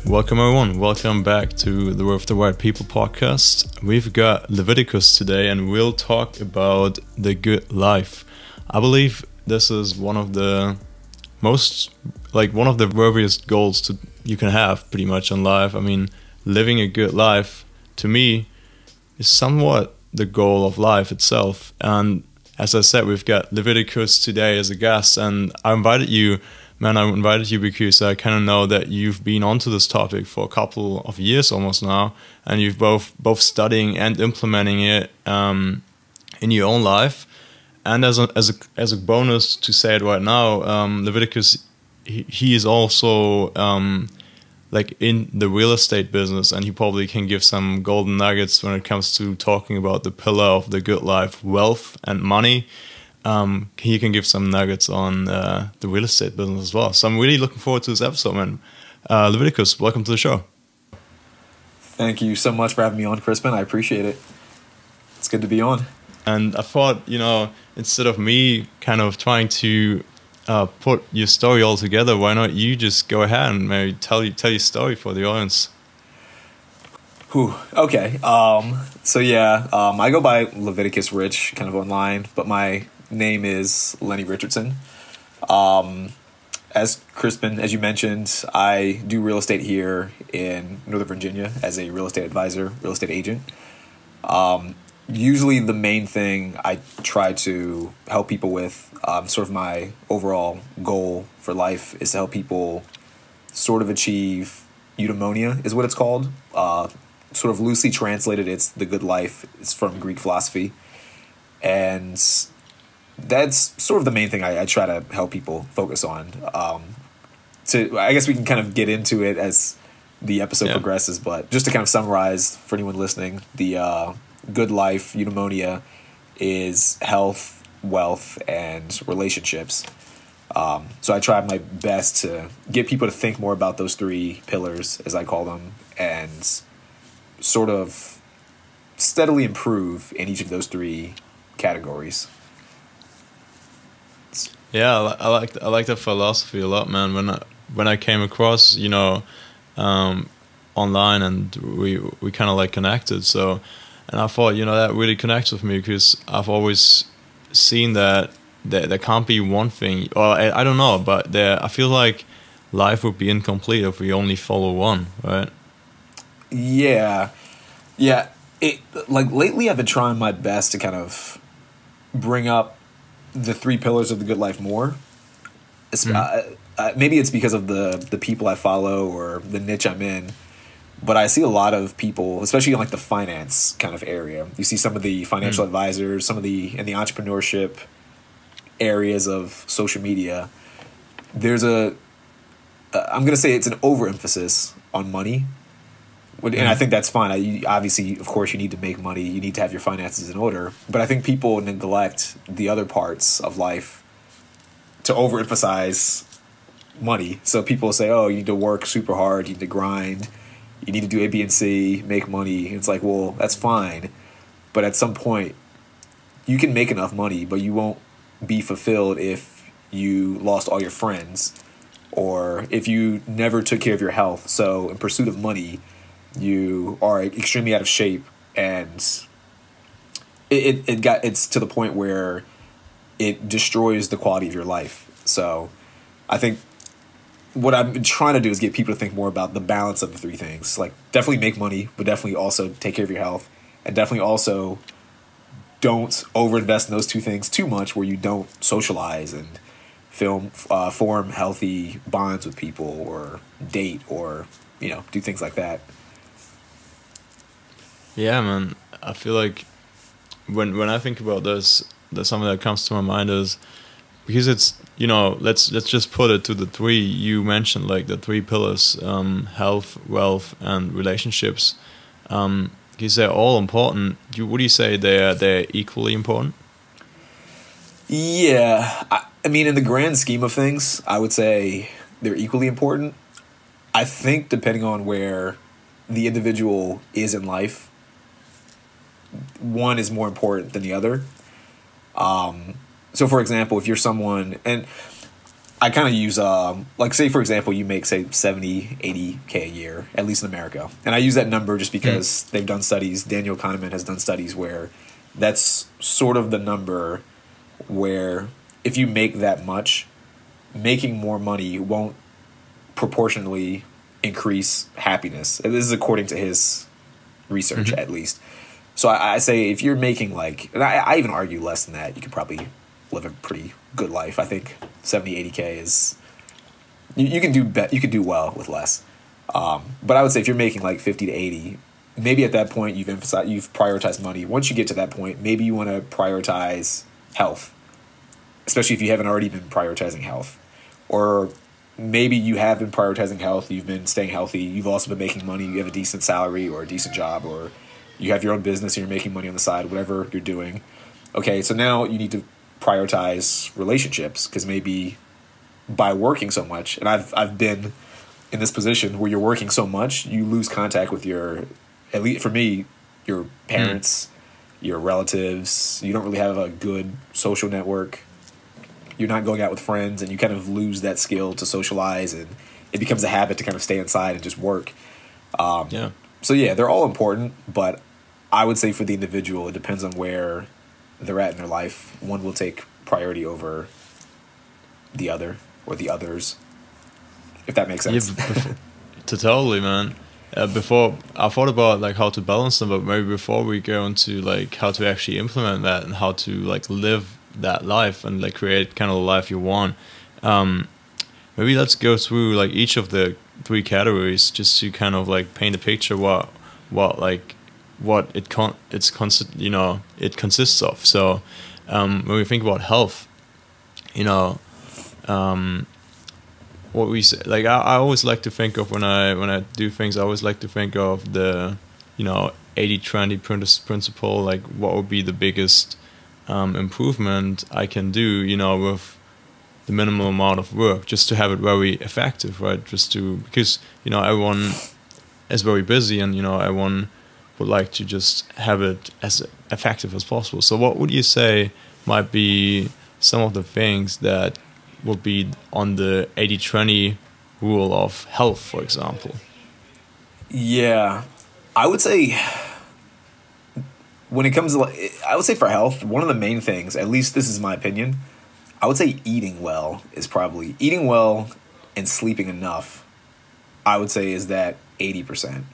Welcome everyone, welcome back to the Worth the White People podcast. We've got Leviticus today and we'll talk about the good life. I believe this is one of the worthiest goals you can have pretty much in life. I mean, living a good life to me is somewhat the goal of life itself. And as I said, we've got Leviticus today as a guest, and I invited you because I kind of know that you've been onto this topic for a couple of years almost now, and you've both studying and implementing it in your own life. And as a bonus to say it right now, Leviticus, he is also in the real estate business, and he probably can give some golden nuggets when it comes to talking about the pillar of the good life, wealth and money. He can give some nuggets on the real estate business as well. So I'm really looking forward to this episode, man. Leviticus, welcome to the show. Thank you so much for having me on, Crispin. I appreciate it. It's good to be on. And I thought, instead of me kind of trying to put your story all together, why not you just go ahead and maybe tell your story for the audience? Okay. I go by Leviticus Rich, kind of online, but my name is Lenny Richardson. As Crispin, as you mentioned, I do real estate here in Northern Virginia as a real estate advisor, real estate agent. Usually the main thing I try to help people with, sort of my overall goal for life, is to help people sort of achieve Eudaimonia, is what it's called. Sort of loosely translated, it's the good life. It's from Greek philosophy. And that's sort of the main thing I try to help people focus on. I guess we can kind of get into it as the episode progresses, but just to kind of summarize for anyone listening, the good life, Eudaimonia, is health, wealth, and relationships. So I try my best to get people to think more about those three pillars, as I call them, and sort of steadily improve in each of those three categories. Yeah, I like that philosophy a lot, man. When I came across, online, and we kind of like connected. So, and I thought, that really connects with me because I've always seen that there can't be one thing, or I don't know, but I feel like life would be incomplete if we only follow one, right? Yeah. Lately I've been trying my best to kind of bring up the three pillars of the good life more. Maybe it's because of the people I follow or the niche I'm in, but I see a lot of people, especially in like the finance kind of area. You see some of the financial advisors, in the entrepreneurship areas of social media. There's I'm going to say it's an overemphasis on money. And I think that's fine. Obviously, of course, you need to make money. You need to have your finances in order. But I think people neglect the other parts of life to overemphasize money. So people say, oh, you need to work super hard. You need to grind. You need to do A, B, and C, make money. It's like, well, that's fine. But at some point, you can make enough money, but you won't be fulfilled if you lost all your friends or if you never took care of your health. So in pursuit of money, you are extremely out of shape, and it's to the point where it destroys the quality of your life. So I think what I've been trying to do is get people to think more about the balance of the three things. Like, definitely make money, but definitely also take care of your health, and definitely also don't overinvest in those two things too much where you don't socialize and form healthy bonds with people or date or do things like that. Yeah, man. I feel like when I think about this, something that comes to my mind is because it's let's just put it to the three you mentioned, like the three pillars: health, wealth, and relationships. Because they're all important. Would you say they're equally important? Yeah, I mean, in the grand scheme of things, I would say they're equally important. I think depending on where the individual is in life, one is more important than the other. So, for example, if you're someone, and I kind of use, like, say, for example, you make, say, 70, 80K a year, at least in America. And I use that number just because they've done studies. Daniel Kahneman has done studies where that's sort of the number where if you make that much, making more money won't proportionally increase happiness. And this is according to his research, at least. So I say if you're making like, and I even argue less than that, you could probably live a pretty good life. I think 70, 80K is, you can do well with less. But I would say if you're making like 50 to 80, maybe at that point you've prioritized money. Once you get to that point, maybe you want to prioritize health, especially if you haven't already been prioritizing health. Or maybe you have been prioritizing health, you've been staying healthy, you've also been making money, you have a decent salary or a decent job, or you have your own business and you're making money on the side, whatever you're doing. Okay, so now you need to prioritize relationships, because maybe by working so much, and I've been in this position where you're working so much, you lose contact with your, at least for me, your parents, your relatives. You don't really have a good social network. You're not going out with friends, and you kind of lose that skill to socialize, and it becomes a habit to kind of stay inside and just work. So yeah, they're all important, but I would say for the individual, it depends on where they're at in their life. One will take priority over the other or the others, if that makes sense. Yeah, totally, man. Before I thought about like how to balance them, but maybe before we go into like how to actually implement that and how to like live that life and like create kind of the life you want, maybe let's go through like each of the 3 categories just to kind of like paint a picture what it consists of. So when we think about health, what we say, like I always like to think of when I do things, I always like to think of the 80-20 principle, like what would be the biggest improvement I can do with the minimal amount of work, just to have it very effective, right? Because everyone is very busy, and everyone would like to just have it as effective as possible. So what would you say might be some of the things that would be on the 80-20 rule of health, for example? Yeah, I would say when it comes to, I would say for health, one of the main things, at least this is my opinion, I would say eating well and sleeping enough, I would say is that 80%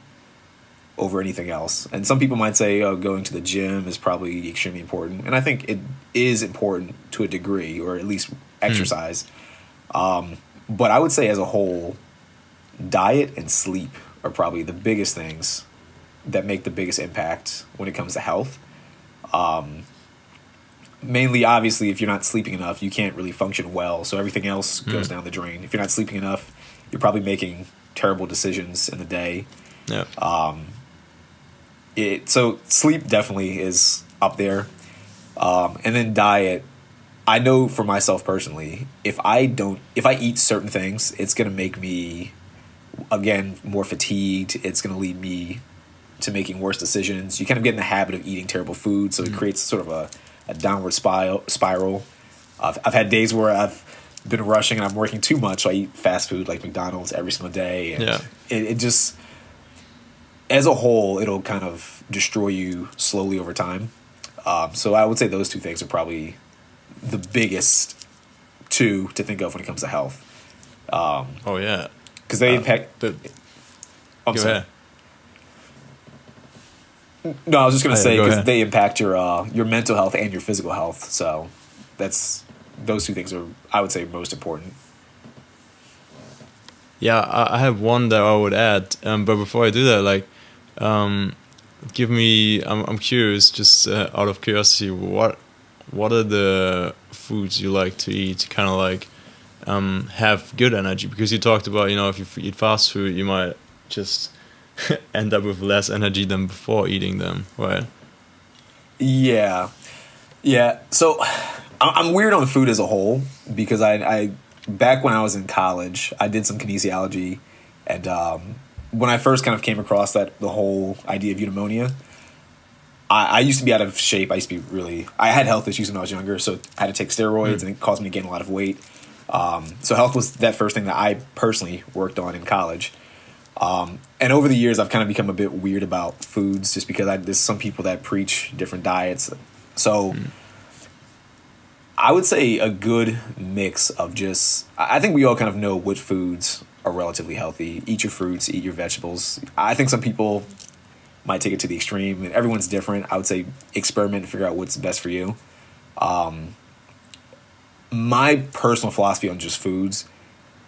over anything else. And some people might say, going to the gym is probably extremely important. And I think it is important to a degree, or at least exercise. But I would say as a whole, diet and sleep are probably the biggest things that make the biggest impact when it comes to health. Mainly, obviously, if you're not sleeping enough, you can't really function well. So everything else goes down the drain. If you're not sleeping enough, you're probably making terrible decisions in the day. Yeah. So sleep definitely is up there. And then diet. I know for myself personally, if I eat certain things, it's going to make me, again, more fatigued. It's going to lead me to making worse decisions. You kind of get in the habit of eating terrible food, so it creates sort of a downward spiral. I've had days where I've been rushing and I'm working too much, so I eat fast food like McDonald's every single day. And it just, as a whole, it'll kind of destroy you slowly over time. So I would say those 2 things are probably the biggest 2 to think of when it comes to health. Because they impact. Go ahead. No, I was just going to say, because they impact your mental health and your physical health. So those 2 things are, I would say, most important. Yeah, I have one that I would add, but before I do that, like, give me. I'm curious, just out of curiosity, what are the foods you like to eat to kind of like have good energy? Because you talked about, if you eat fast food, you might just end up with less energy than before eating them, right? Yeah. So I'm weird on food as a whole, because I back when I was in college, I did some kinesiology, and when I first kind of came across the whole idea of eudaimonia, I used to be out of shape. I had health issues when I was younger, so I had to take steroids, and it caused me to gain a lot of weight. So health was that first thing that I personally worked on in college. And over the years, I've kind of become a bit weird about foods just because there's some people that preach different diets. So I would say a good mix of just, I think we all kind of know which foods are relatively healthy. Eat your fruits, eat your vegetables. I think some people might take it to the extreme, and everyone's different. I would say experiment and figure out what's best for you. My personal philosophy on just foods,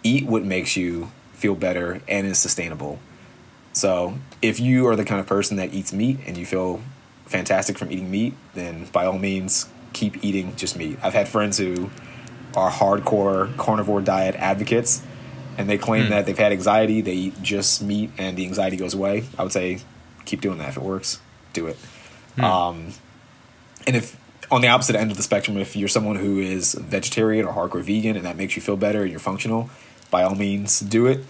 eat what makes you feel better and is sustainable. So if you are the kind of person that eats meat and you feel fantastic from eating meat, then by all means, keep eating just meat. I've had friends who are hardcore carnivore diet advocates, and they claim that they've had anxiety, they eat just meat, and the anxiety goes away. I would say keep doing that. If it works, do it. And if on the opposite end of the spectrum, if you're someone who is vegetarian or hardcore vegan and that makes you feel better and you're functional, by all means, do it.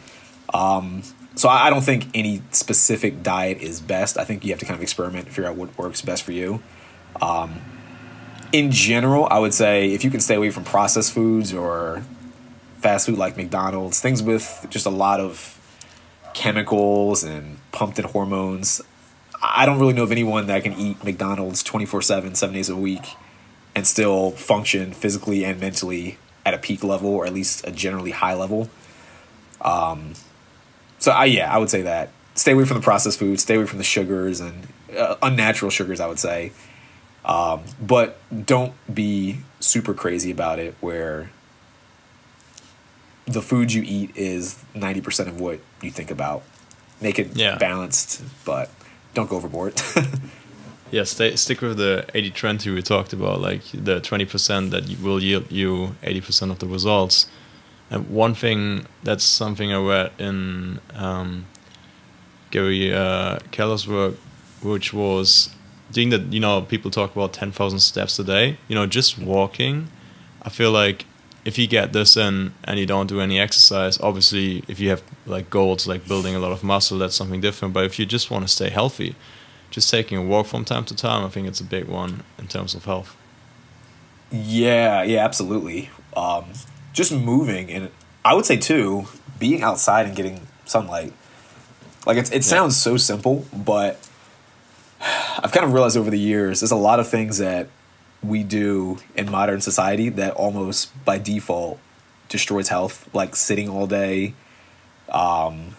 So I don't think any specific diet is best. I think you have to kind of experiment and figure out what works best for you. In general, I would say if you can stay away from processed foods or fast food like McDonald's, things with just a lot of chemicals and pumped in hormones. I don't really know of anyone that can eat McDonald's 24/7, 7 days a week, and still function physically and mentally at a peak level, or at least a generally high level. So I would say that. Stay away from the processed foods, stay away from the sugars and unnatural sugars, I would say. But don't be super crazy about it where the food you eat is 90% of what you think about. Make it balanced, but don't go overboard. Yeah, stick with the 80-20 we talked about, like the 20% that will yield you 80% of the results. And one thing, that's something I read in Gary Keller's work, which was doing that, people talk about 10,000 steps a day, just walking. I feel like if you get this in and you don't do any exercise, obviously if you have like goals like building a lot of muscle, that's something different. But if you just want to stay healthy, just taking a walk from time to time, I think it's a big one in terms of health. Yeah, absolutely. Just moving, and I would say too, being outside and getting sunlight. Like it sounds so simple, but I've kind of realized over the years there's a lot of things that we do in modern society that almost by default destroys health, like sitting all day. I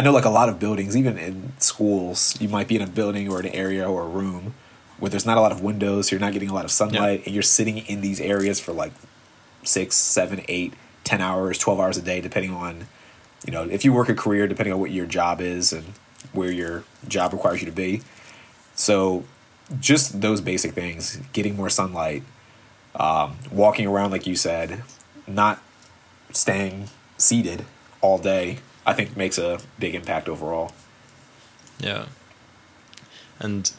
know like a lot of buildings, even in schools, you might be in a building or an area or a room where there's not a lot of windows, so you're not getting a lot of sunlight, and you're sitting in these areas for like 6, 7, 8, 10 hours, 12 hours a day, depending on, if you work a career, depending on what your job is and where your job requires you to be. So just those basic things, getting more sunlight, walking around, like you said, not staying seated all day, I think makes a big impact overall. Yeah. And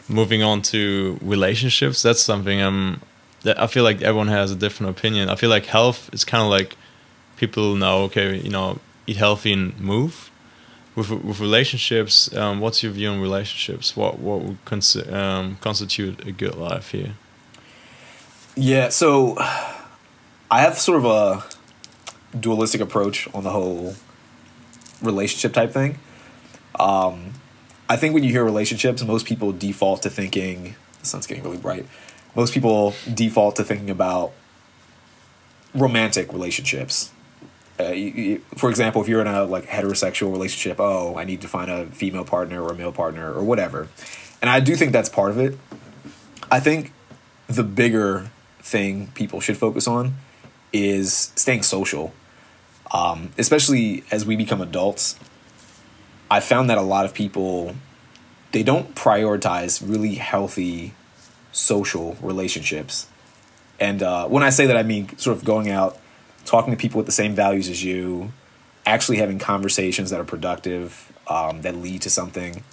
moving on to relationships, that's something that I feel like everyone has a different opinion. I feel like health is kind of like people know, okay, eat healthy and move. With relationships, what's your view on relationships? What would constitute a good life here? Yeah, so I have sort of a dualistic approach on the whole relationship type thing. I think when you hear relationships, most people default to thinking, the sun's getting really bright, most people default to thinking about romantic relationships. For example, if you're in a like heterosexual relationship, I need to find a female partner or a male partner or whatever. And I do think that's part of it. I think the bigger thing people should focus on is staying social. Especially as we become adults, I found that a lot of people, they don't prioritize really healthy social relationships. And when I say that, I mean sort of going out, talking to people with the same values as you, actually having conversations that are productive, that lead to something.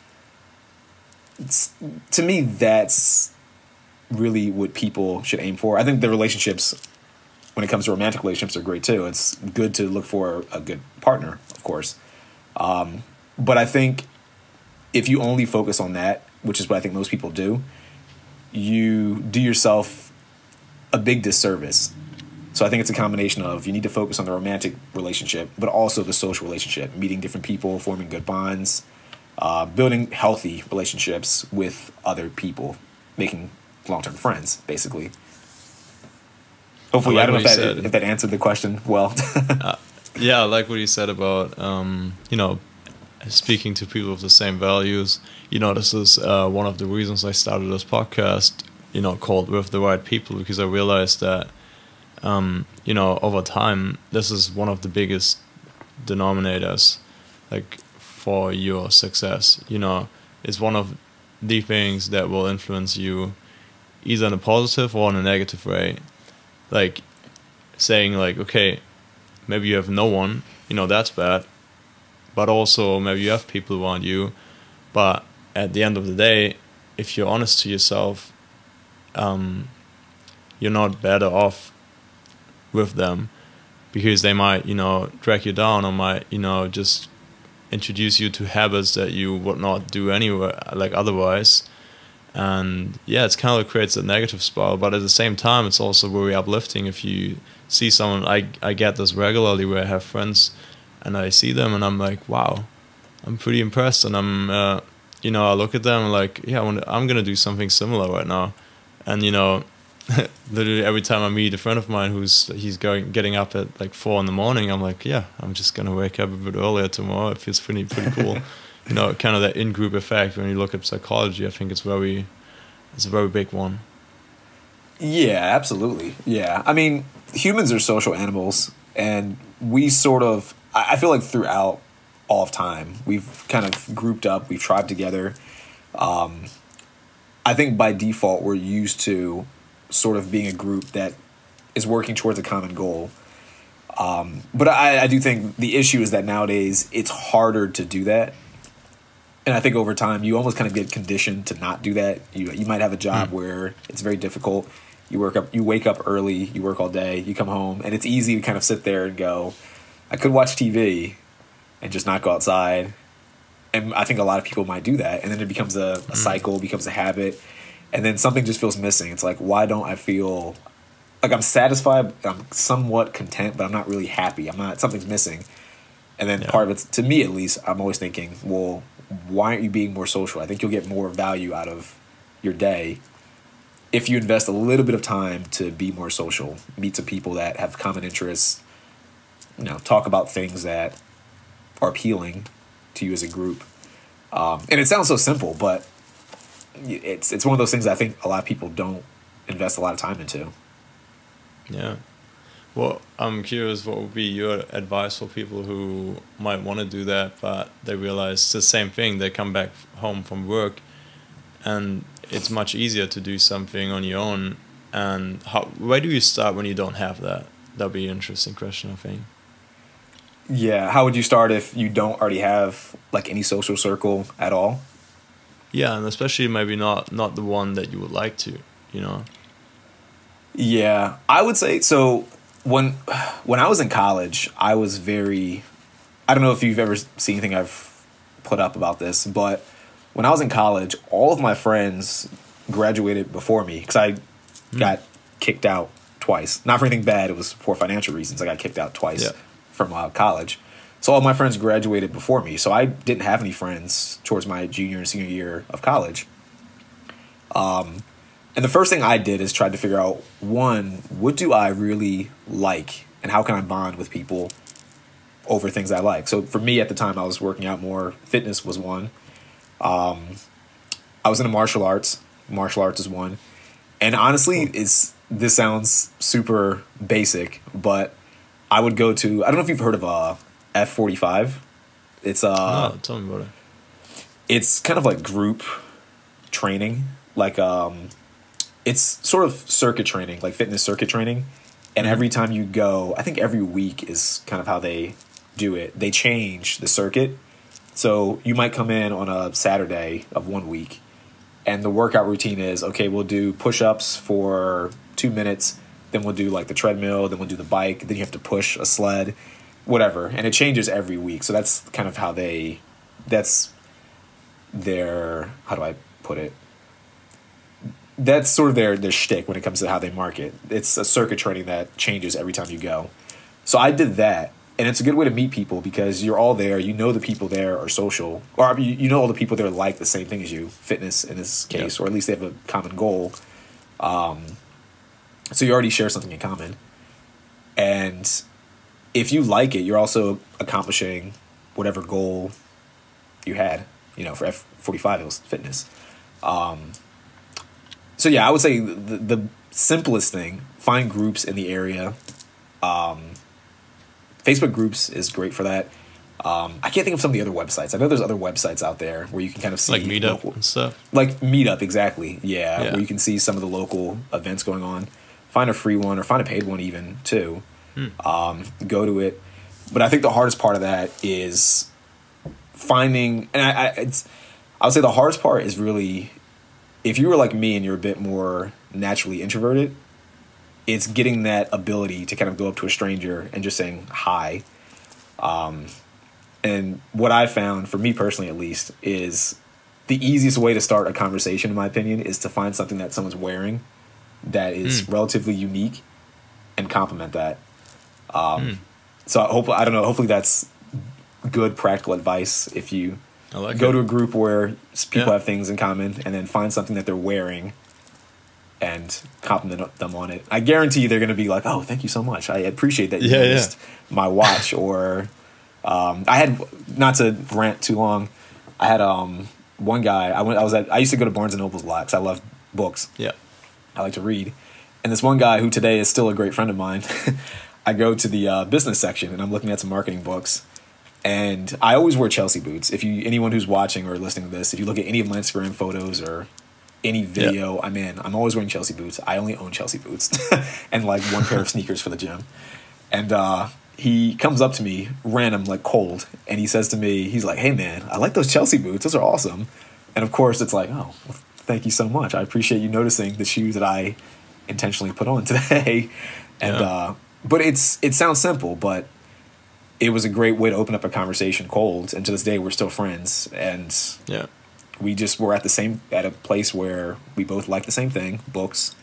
To me, that's really what people should aim for. I think the relationships, when it comes to romantic relationships, are great too. It's good to look for a good partner, of course. But I think if you only focus on that, which is what I think most people do, you do yourself a big disservice. So I think it's a combination of you need to focus on the romantic relationship, but also the social relationship, meeting different people, forming good bonds, building healthy relationships with other people, making long-term friends, basically. Hopefully, I don't know if that answered the question well. Yeah, I like what you said about, speaking to people with the same values. This is one of the reasons I started this podcast, called With the Right People, because I realized that, over time, this is one of the biggest denominators, like, for your success. It's one of the things that will influence you either in a positive or in a negative way. Like, saying, like, okay, maybe you have no one, that's bad. But also, maybe you have people around you. But at the end of the day, if you're honest to yourself, you're not better off with them, because they might, drag you down, or might, just introduce you to habits that you would not do anywhere, like otherwise. And yeah, it's kind of creates a negative spiral, but at the same time, it's also very uplifting if you see someone. I get this regularly where I have friends and I see them and I'm like, wow, I'm pretty impressed. And I'm, I look at them like, yeah, I'm going to do something similar right now. And, literally every time I meet a friend of mine getting up at like 4 a.m, I'm like, yeah, I'm just going to wake up a bit earlier tomorrow. It feels pretty cool. Kind of that in-group effect. When you look at psychology, I think it's a very big one. Yeah, absolutely. Yeah. I mean, humans are social animals, and we sort of, I feel like throughout all of time, we've kind of grouped up, we've tribed together. I think by default, we're used to sort of being a group that is working towards a common goal. But I do think the issue is that nowadays it's harder to do that. And I think over time, you almost kind of get conditioned to not do that. You might have a job where it's very difficult. You wake up early, you work all day, you come home, and it's easy to kind of sit there and go, I could watch TV and just not go outside. And I think a lot of people might do that. And then it becomes a cycle, becomes a habit. And then something just feels missing. It's like, why don't I feel like I'm satisfied? I'm somewhat content, but I'm not really happy. Something's missing. And then part of it, to me at least, I'm always thinking, well, why aren't you being more social? I think you'll get more value out of your day if you invest a little bit of time to be more social, meet some people that have common interests, talk about things that are appealing to you as a group. And it sounds so simple, but it's one of those things I think a lot of people don't invest a lot of time into. Yeah. Well, I'm curious, what would be your advice for people who might want to do that, but they realize it's the same thing. They come back home from work, and it's much easier to do something on your own. And where do you start when you don't have that? That'd be an interesting question, I think. Yeah, how would you start if you don't already have like any social circle at all? Yeah, and especially maybe not the one that you would like to, Yeah, I would say so. When I was in college, I was I don't know if you've ever seen anything I've put up about this, but when I was in college, all of my friends graduated before me because I got kicked out twice. Not for anything bad, it was for financial reasons. I got kicked out twice from college. So all my friends graduated before me, so I didn't have any friends towards my junior and senior year of college. And the first thing I did is tried to figure out, one, what do I really like and how can I bond with people over things I like? So for me at the time, I was working out more. Fitness was one. I was into martial arts. Martial arts is one. And honestly, this sounds super basic, but I would go to, I don't know if you've heard of F45. It's no, tell me about it. It's kind of like group training, like it's sort of circuit training, like fitness circuit training. And every time you go, I think every week is kind of how they do it. They change the circuit. So you might come in on a Saturday of 1 week, and the workout routine is, okay, we'll do push-ups for 2 minutes, then we'll do like the treadmill, then we'll do the bike, then you have to push a sled, whatever. And it changes every week. So that's kind of how that's their, how do I put it? that's sort of their shtick when it comes to how they market. It's a circuit training that changes every time you go. So I did that, and it's a good way to meet people because you're all there. You know the people there are social, or I mean, you know all the people there like the same thing as you, fitness in this case, or at least they have a common goal. So you already share something in common, and if you like it, you're also accomplishing whatever goal you had. You know, for F45 it was fitness. So yeah, I would say the simplest thing, find groups in the area. Facebook groups is great for that. I can't think of some of the other websites. I know there's other websites out there where you can kind of see like Meetup and stuff. Like Meetup, exactly. Yeah, where you can see some of the local events going on. Find a free one or find a paid one even too. Go to it. But I think the hardest part of that is finding, and I would say the hardest part is really, if you were like me and you're a bit more naturally introverted, it's getting that ability to kind of go up to a stranger and just saying hi. And what I found, for me personally at least, is the easiest way to start a conversation, in my opinion, is to find something that someone's wearing that is relatively unique and compliment that. So I don't know, hopefully that's good practical advice. If you go to a group where people have things in common and then find something that they're wearing and compliment them on it, I guarantee you they're going to be like, oh, thank you so much. I appreciate that you noticed my watch. Or I had, not to rant too long, I had one guy, I used to go to Barnes & Nobles a lot because I love books. Yeah. I like to read. And this one guy who today is still a great friend of mine, I go to the business section and I'm looking at some marketing books. And I always wear Chelsea boots. Anyone who's watching or listening to this, if you look at any of my Instagram photos or any video I'm in, I'm always wearing Chelsea boots. I only own Chelsea boots and like one pair of sneakers for the gym. And he comes up to me random, like cold, and he says to me, he's like, hey man, I like those Chelsea boots. Those are awesome. And of course it's like, oh, well, thank you so much. I appreciate you noticing the shoes that I intentionally put on today. And but it sounds simple, but it was a great way to open up a conversation cold. And to this day, we're still friends. And we just were at a place where we both liked the same thing, books.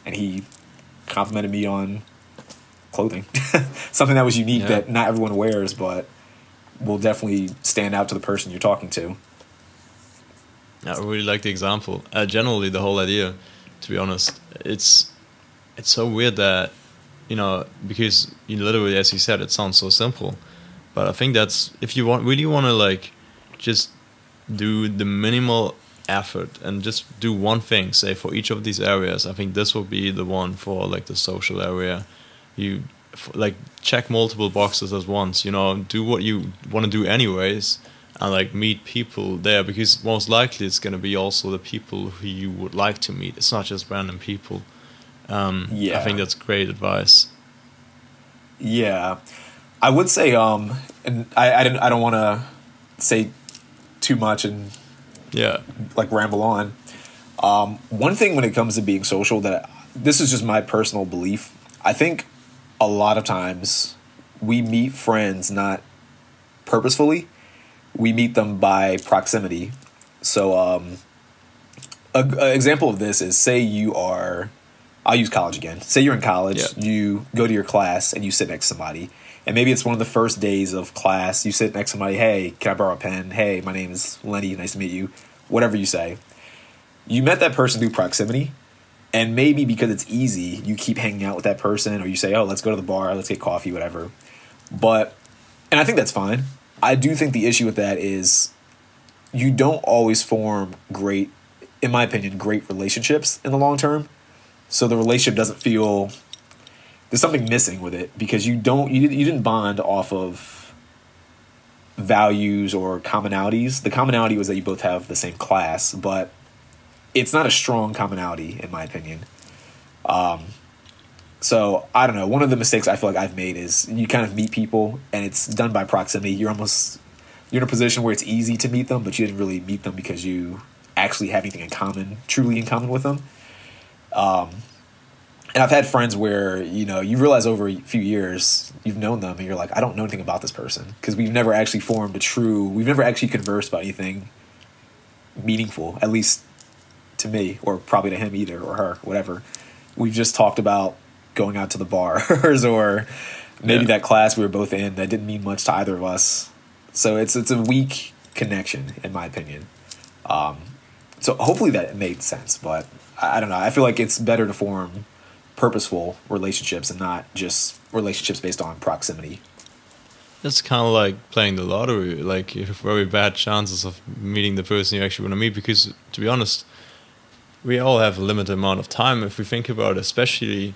And he complimented me on clothing, something that was unique that not everyone wears, but will definitely stand out to the person you're talking to. I really like the example. Generally, the whole idea, to be honest, it's so weird that, because literally, as you said, it sounds so simple, but I think that's, if you really want to like just do the minimal effort and just do one thing, say for each of these areas, I think this will be the one for like the social area. You like check multiple boxes at once, do what you want to do anyways, and like meet people there, because most likely it's going to be also the people who you would like to meet. It's not just random people. I think that's great advice. Yeah, I would say, and I don't want to say too much and like ramble on. One thing when it comes to being social, that this is just my personal belief, I think a lot of times we meet friends not purposefully. We meet them by proximity. So an example of this is, say you are, I'll use college again. Say you're in college, you go to your class and you sit next to somebody. And maybe it's one of the first days of class. You sit next to somebody, hey, can I borrow a pen? Hey, my name is Lenny, nice to meet you. Whatever you say. You met that person through proximity. And maybe because it's easy, you keep hanging out with that person, or you say, oh, let's go to the bar, let's get coffee, whatever. And I think that's fine. I do think the issue with that is you don't always form great, in my opinion, great relationships in the long term. So the relationship doesn't feel, there's something missing with it, because you didn't bond off of values or commonalities. The commonality was that you both have the same class, but it's not a strong commonality, in my opinion. So I don't know. One of the mistakes I feel like I've made is you kind of meet people and it's done by proximity. You're in a position where it's easy to meet them, but you didn't really meet them because you actually have anything in common, truly in common with them. And I've had friends where, you realize over a few years you've known them and you're like, I don't know anything about this person, because we've never actually we've never actually conversed about anything meaningful, at least to to me, or probably to him either, or her, whatever. We've just talked about going out to the bars, or maybe that class we were both in that didn't mean much to either of us. So it's a weak connection, in my opinion. So hopefully that made sense, but I don't know. I feel like it's better to form purposeful relationships and not just relationships based on proximity. It's kind of like playing the lottery. Like, you have very bad chances of meeting the person you actually want to meet, because, to be honest, we all have a limited amount of time. If we think about it, especially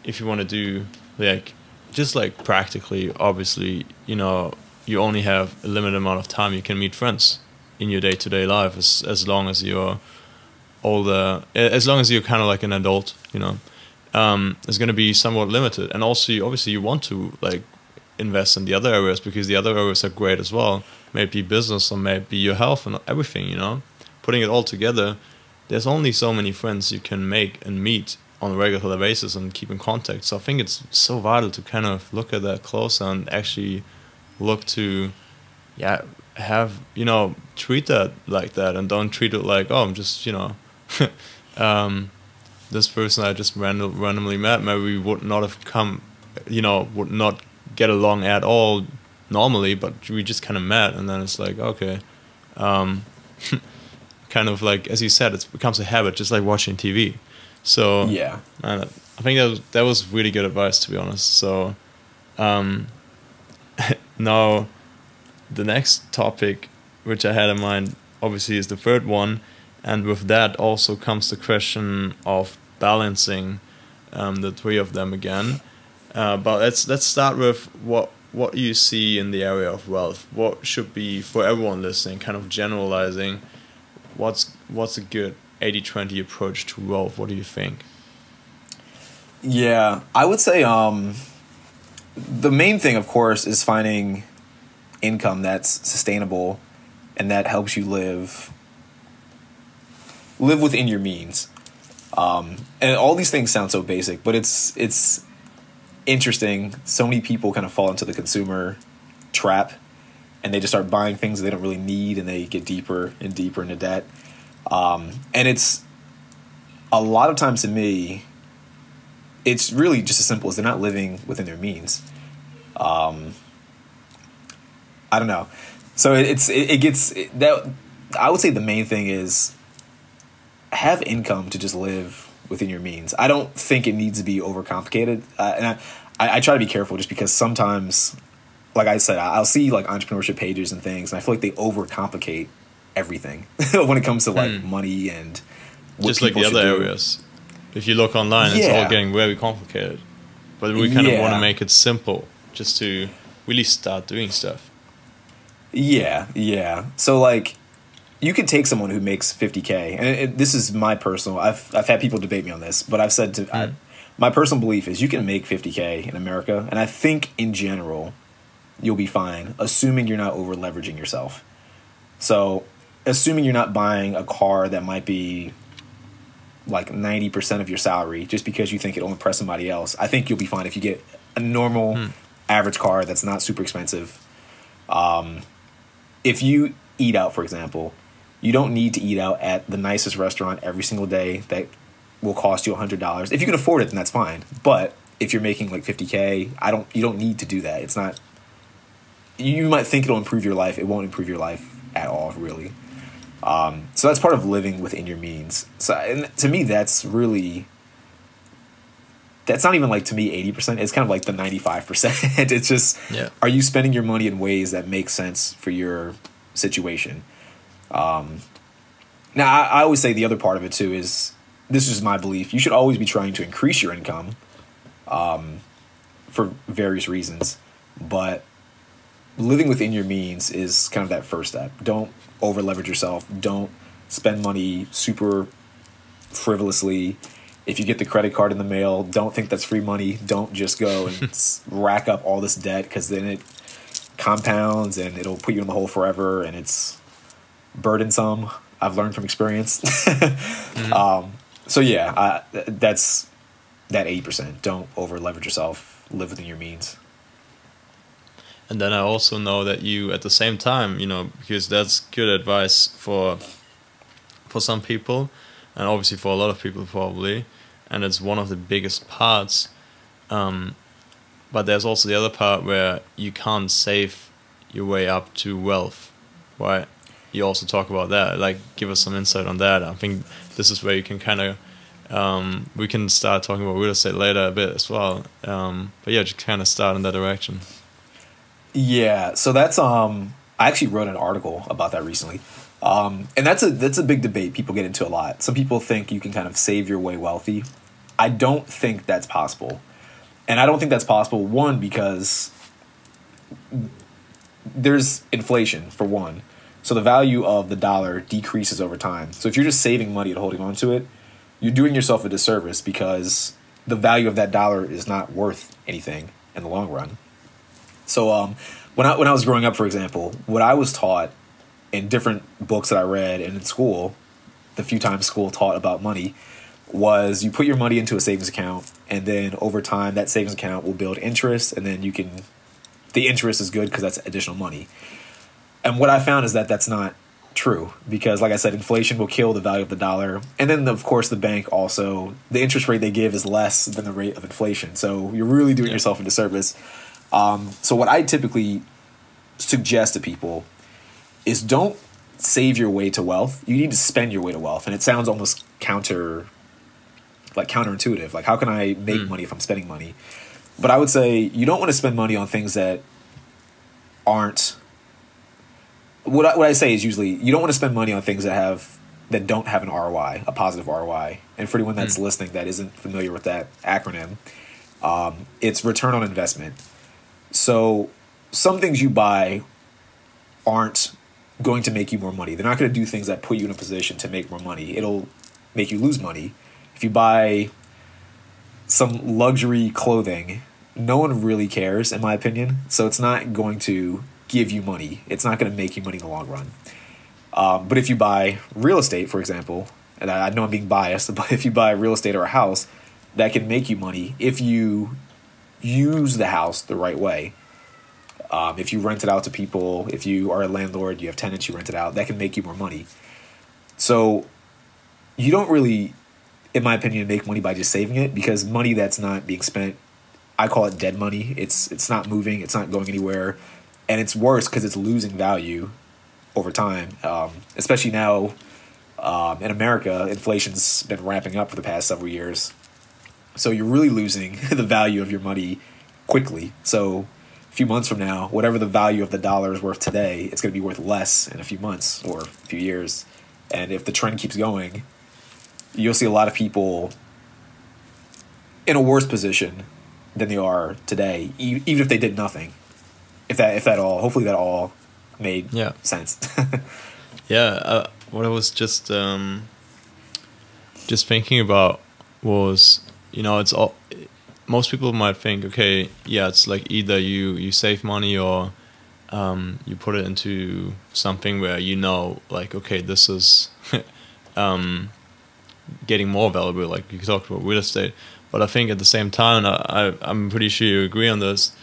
if you want to do, like, just like practically, obviously, you know, you only have a limited amount of time you can meet friends in your day-to-day life, as long as you're older, as long as you're kind of like an adult, you know. It's going to be somewhat limited. And also, obviously, you want to, like, invest in the other areas, because the other areas are great as well. Maybe business, or maybe your health, and everything, you know. Putting it all together, there's only so many friends you can make and meet on a regular basis and keep in contact. So I think it's so vital to kind of look at that closer and actually look to, have, you know, treat that like that, and don't treat it like, oh, I'm just, you know, this person I just randomly met, maybe we would not have come, you know, would not get along at all normally, but we just kind of met, and then it's like, okay, kind of like, as you said, it becomes a habit, just like watching TV. So yeah, I think that was really good advice, to be honest. So now the next topic which I had in mind obviously is the third one, and with that also comes the question of balancing the three of them again. But let's start with what you see in the area of wealth. What should be, for everyone listening, kind of generalizing, what's a good 80-20 approach to wealth? What do you think? Yeah, I would say the main thing, of course, is finding income that's sustainable and that helps you live within your means. And all these things sound so basic, but it's interesting. So many people kind of fall into the consumer trap, and they just start buying things they don't really need, and they get deeper and deeper into debt. And it's a lot of times, to me, it's really just as simple as they're not living within their means. I don't know. So it gets that. I would say the main thing is have income to just live within your means. I don't think it needs to be overcomplicated. And I try to be careful, just because sometimes, like I said, I'll see like entrepreneurship pages and things, and I feel like they overcomplicate everything when it comes to like money and what just like the other areas. If you look online, it's all getting very complicated. But we kind of want to make it simple, just to really start doing stuff. Yeah. So like, you could take someone who makes $50K, and this is my personal. I've had people debate me on this, but I've said my personal belief is you can make $50K in America, and I think in general you'll be fine, assuming you're not over leveraging yourself. So, assuming you're not buying a car that might be like 90% of your salary just because you think it'll impress somebody else, I think you'll be fine if you get a normal average car that's not super expensive. If you eat out, for example, you don't need to eat out at the nicest restaurant every single day that will cost you $100. If you can afford it, then that's fine. But if you're making like $50K, you don't need to do that. It's not. You might think it'll improve your life. It won't improve your life at all, really. So that's part of living within your means. So, and to me, that's not even like, to me, 80%. It's kind of like the 95%. It's just, are you spending your money in ways that make sense for your situation? Now, I always say the other part of it too is, this is my belief, you should always be trying to increase your income for various reasons. But living within your means is kind of that first step. Don't over leverage yourself. Don't spend money super frivolously. If you get the credit card in the mail, don't think that's free money. Don't just go and rack up all this debt, because then it compounds and it'll put you in the hole forever, and it's burdensome. I've learned from experience. So yeah, that's that 80%. Don't over leverage yourself. Live within your means. And then I also know that you, at the same time, you know, because that's good advice for some people, and obviously for a lot of people probably, and it's one of the biggest parts. But there's also the other part where you can't save your way up to wealth, right? You also talk about that. Like, give us some insight on that. I think this is where you can kind of, we can start talking about real estate later a bit as well. But yeah, just kind of start in that direction. Yeah, so that's I actually wrote an article about that recently. And that's a big debate people get into a lot. Some people think you can kind of save your way wealthy. I don't think that's possible. And I don't think that's possible, one, because there's inflation, for one. So the value of the dollar decreases over time. So if you're just saving money and holding on to it, you're doing yourself a disservice because the value of that dollar is not worth anything in the long run. So when I was growing up, for example, what I was taught in different books that I read and in school, the few times school taught about money, was you put your money into a savings account, and then over time that savings account will build interest, and then the interest is good because that's additional money. And what I found is that that's not true, because like I said, inflation will kill the value of the dollar, and then of course the bank also, the interest rate they give is less than the rate of inflation, so you're really doing yourself a disservice. So what I typically suggest to people is don't save your way to wealth. You need to spend your way to wealth, and it sounds almost counterintuitive. Like, how can I make money if I'm spending money? But I would say you don't want to spend money on things that aren't. What I say is usually you don't want to spend money on things that don't have an ROI, a positive ROI. And for anyone that's listening that isn't familiar with that acronym, it's return on investment. So some things you buy aren't going to make you more money. They're not going to do things that put you in a position to make more money. It'll make you lose money. If you buy some luxury clothing, no one really cares, in my opinion. So it's not going to give you money. It's not going to make you money in the long run. But if you buy real estate, for example, and I know I'm being biased, but if you buy real estate or a house, that can make you money if you use the house the right way. If you rent it out to people, if you are a landlord, you have tenants, you rent it out, that can make you more money. So you don't really, in my opinion, make money by just saving it, because money that's not being spent, I call it dead money. It's not moving, it's not going anywhere, and it's worse because it's losing value over time. Especially now in America, inflation's been ramping up for the past several years. So you're really losing the value of your money quickly. So a few months from now, whatever the value of the dollar is worth today, it's going to be worth less in a few months or a few years. And if the trend keeps going, you'll see a lot of people in a worse position than they are today, even if they did nothing. If that all, hopefully that all made sense. Yeah, what I was just thinking about was, it's all, most people might think, okay, yeah, it's like either you save money or you put it into something where like, okay, this is getting more valuable, like you talked about real estate. But I think at the same time, I'm pretty sure you agree on this,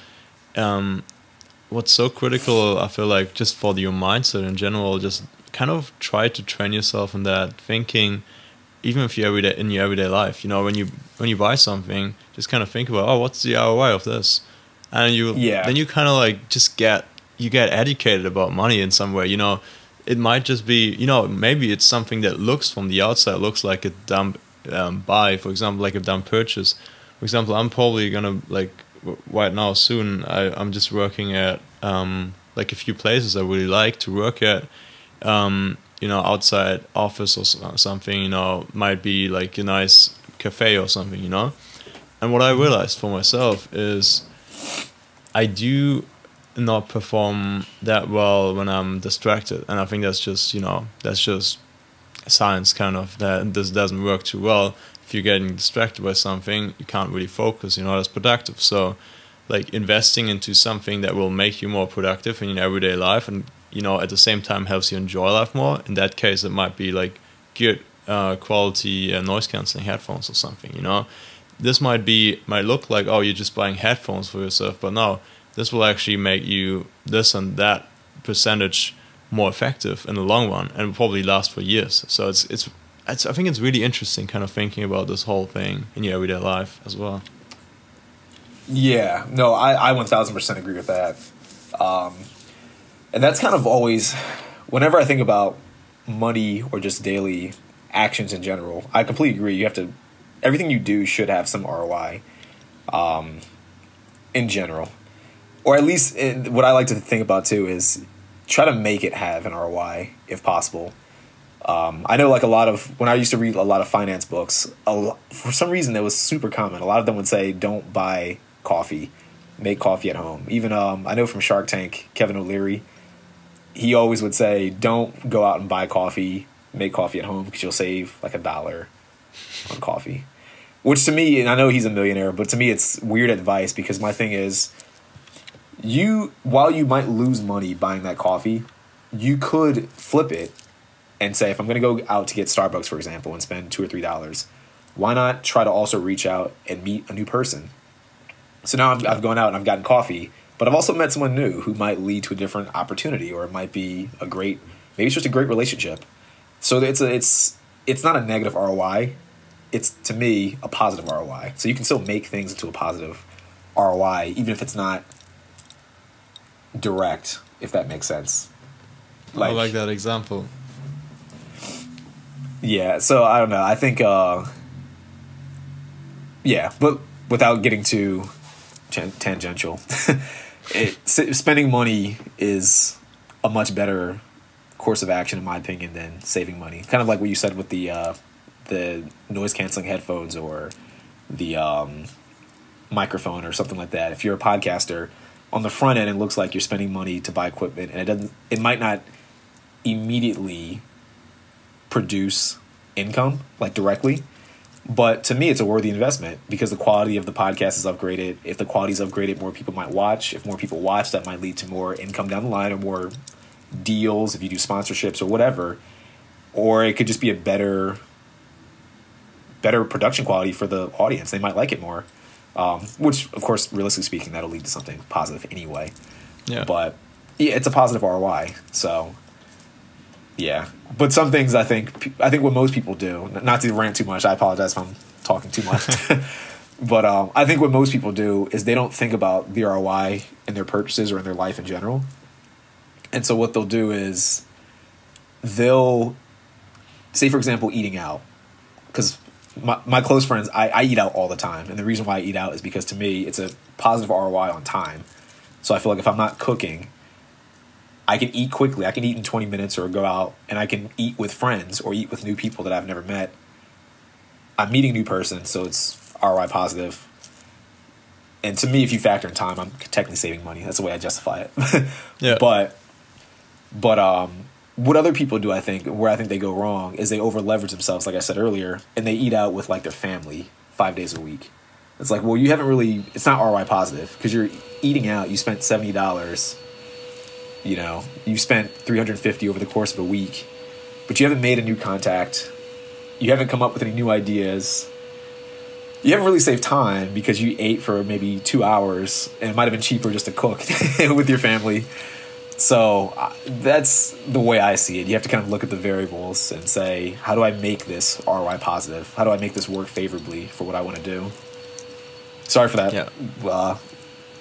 what's so critical, I feel like, just for your mindset in general, just kind of try to train yourself in that thinking, even if you're in your everyday life. When you buy something, just kind of think about, oh, what's the ROI of this? And then you kind of like just get educated about money in some way. It might just be, maybe it's something that looks from the outside looks like a dumb buy, for example, like a dumb purchase. For example, I'm probably gonna, like, right now soon, I'm just working at like a few places I really like to work at, outside office or something, might be like a nice cafe or something, and what I realized for myself is I do not perform that well when I'm distracted, and I think that's just science, kind of, that this doesn't work too well. If you're getting distracted by something, you can't really focus, you're not as productive. So like investing into something that will make you more productive in your everyday life, and at the same time helps you enjoy life more, in that case it might be like good quality noise cancelling headphones or something. This might look like, oh, you're just buying headphones for yourself, but no, this will actually make you this and that percentage more effective in the long run, and will probably last for years. So it's I think it's really interesting kind of thinking about this whole thing in your everyday life as well. Yeah, no, I 1000% agree with that. And that's kind of always, whenever I think about money or just daily actions in general, I completely agree. You have to, everything you do should have some ROI, in general. Or at least what I like to think about too is try to make it have an ROI if possible. I know like when I used to read a lot of finance books, for some reason it was super common. A lot of them would say, don't buy coffee, make coffee at home. Even I know from Shark Tank, Kevin O'Leary, he always would say, don't go out and buy coffee, make coffee at home because you'll save like $1 on coffee. Which to me, and I know he's a millionaire, but to me it's weird advice because my thing is, while you might lose money buying that coffee, you could flip it and say, if I'm going to go out to get Starbucks, for example, and spend $2 or $3, why not try to also reach out and meet a new person? So now I've gone out and I've gotten coffee, but I've also met someone new who might lead to a different opportunity, or it might be maybe it's just a great relationship. So it's not a negative ROI. It's, to me, a positive ROI. So you can still make things into a positive ROI, even if it's not direct, if that makes sense. I like that example. Yeah, so I don't know. I think, yeah, but without getting too tangential, spending money is a much better course of action, in my opinion, than saving money. Kind of like what you said with the noise-canceling headphones or the microphone or something like that. If you're a podcaster, on the front end, it looks like you're spending money to buy equipment, and it might not immediately produce income, like directly, but to me it's a worthy investment because the quality of the podcast is upgraded. If the quality is upgraded, more people might watch. If more people watch, that might lead to more income down the line, or more deals if you do sponsorships or whatever. Or it could just be a better production quality for the audience. They might like it more, which of course, realistically speaking, that'll lead to something positive anyway. Yeah, but yeah, it's a positive ROI. So yeah, but some things I think what most people do, not to rant too much, I apologize if I'm talking too much, but I think what most people do is they don't think about the ROI in their purchases or in their life in general. And so what they'll do is they'll say, for example, eating out, because my close friends, I eat out all the time. And the reason why I eat out is because to me, it's a positive ROI on time. So I feel like if I'm not cooking, I can eat quickly. I can eat in 20 minutes or go out and I can eat with friends or eat with new people that I've never met. I'm meeting a new person, so it's ROI positive. And to me, if you factor in time, I'm technically saving money. That's the way I justify it. Yeah. But what other people do, I think, where I think they go wrong, is they over leverage themselves, like I said earlier, and they eat out with like their family 5 days a week. It's like, well, you haven't really, it's not ROI positive because you're eating out. You spent $70. You know, you spent $350 over the course of a week, but you haven't made a new contact. You haven't come up with any new ideas. You haven't really saved time because you ate for maybe 2 hours, and it might have been cheaper just to cook with your family. So that's the way I see it. You have to kind of look at the variables and say, how do I make this ROI positive? How do I make this work favorably for what I want to do? Sorry for that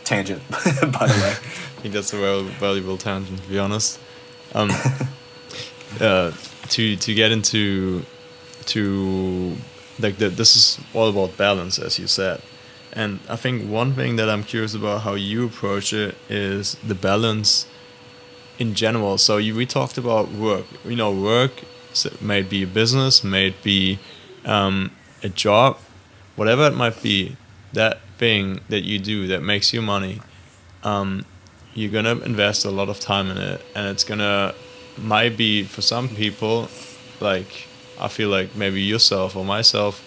tangent, by the way. I think that's a valuable tangent, to be honest. To get into like this is all about balance, as you said. And I think one thing that I'm curious about how you approach it is the balance in general. So we talked about work. You know, work may be a business, may be a job, whatever it might be. That thing that you do that makes you money, you're gonna invest a lot of time in it, and it's gonna might be for some people, like I feel like maybe yourself or myself,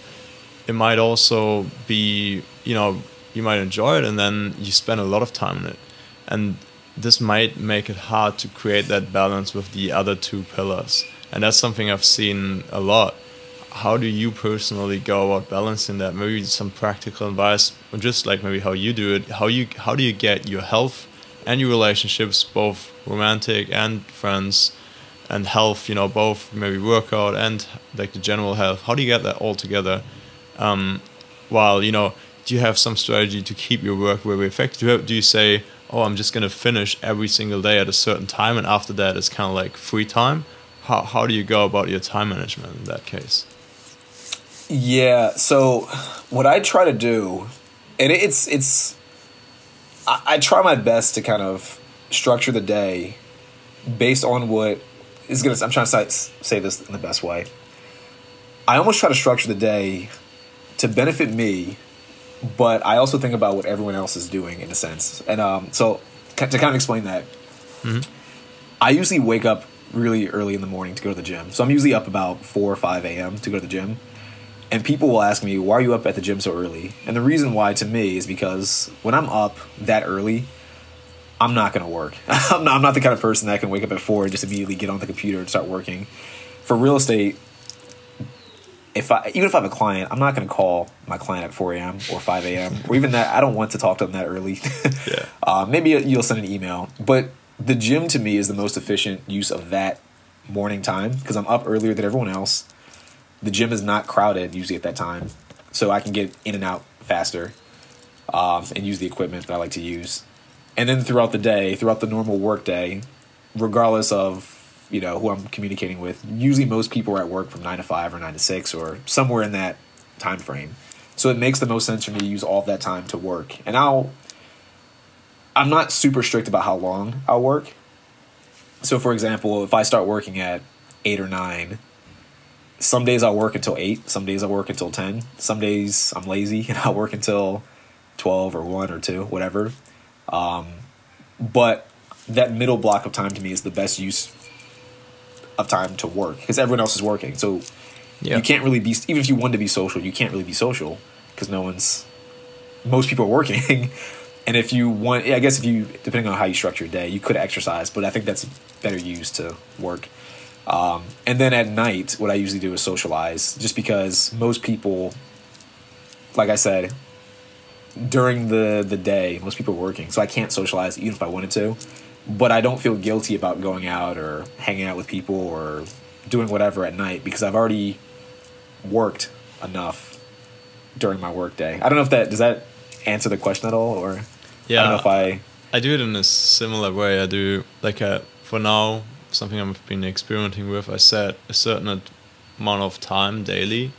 it might also be, you know, you might enjoy it and then you spend a lot of time in it, and this might make it hard to create that balance with the other two pillars. And that's something I've seen a lot. How do you personally go about balancing that? Maybe some practical advice, or just like maybe how you do it. How do you get your health and your relationships, both romantic and friends, and health, both maybe workout and like the general health. How do you get that all together? While, do you have some strategy to keep your work very effective? Do you say, oh, I'm just going to finish every single day at a certain time, and after that it's kind of like free time? How do you go about your time management in that case? Yeah, so what I try to do, and I try my best to kind of structure the day based on what is going to, I'm trying to say this in the best way. I almost try to structure the day to benefit me, but I also think about what everyone else is doing in a sense. And so to kind of explain that, I usually wake up really early in the morning to go to the gym. So I'm usually up about 4 or 5 a.m. to go to the gym. And people will ask me, why are you up at the gym so early? And the reason why to me is because when I'm up that early, I'm not going to work. I'm not the kind of person that can wake up at 4 and just immediately get on the computer and start working. For real estate, even if I have a client, I'm not going to call my client at 4 a.m. or 5 a.m. or even that. I don't want to talk to them that early. Yeah. Maybe you'll send an email. But the gym to me is the most efficient use of that morning time because I'm up earlier than everyone else. The gym is not crowded usually at that time, so I can get in and out faster and use the equipment that I like to use. And then throughout the day, throughout the normal work day, regardless of who I'm communicating with, usually most people are at work from 9 to 5 or 9 to 6 or somewhere in that time frame. So it makes the most sense for me to use all of that time to work. And I'm not super strict about how long I'll work. So for example, if I start working at 8 or 9, some days I'll work until 8, some days I'll work until 10, some days I'm lazy and I'll work until 12 or 1 or 2, whatever. But that middle block of time to me is the best use of time to work because everyone else is working. So you can't really be, even if you want to be social, you can't really be social because most people are working. And if you want, I guess depending on how you structure your day, you could exercise, but I think that's better used to work. And then at night, what I usually do is socialize just because most people, like I said, during the day, most people are working. So I can't socialize even if I wanted to, but I don't feel guilty about going out or hanging out with people or doing whatever at night because I've already worked enough during my work day. I don't know if does that answer the question at all, or yeah, I don't know if I do it in a similar way. I do for now, something I've been experimenting with. I set a certain amount of time daily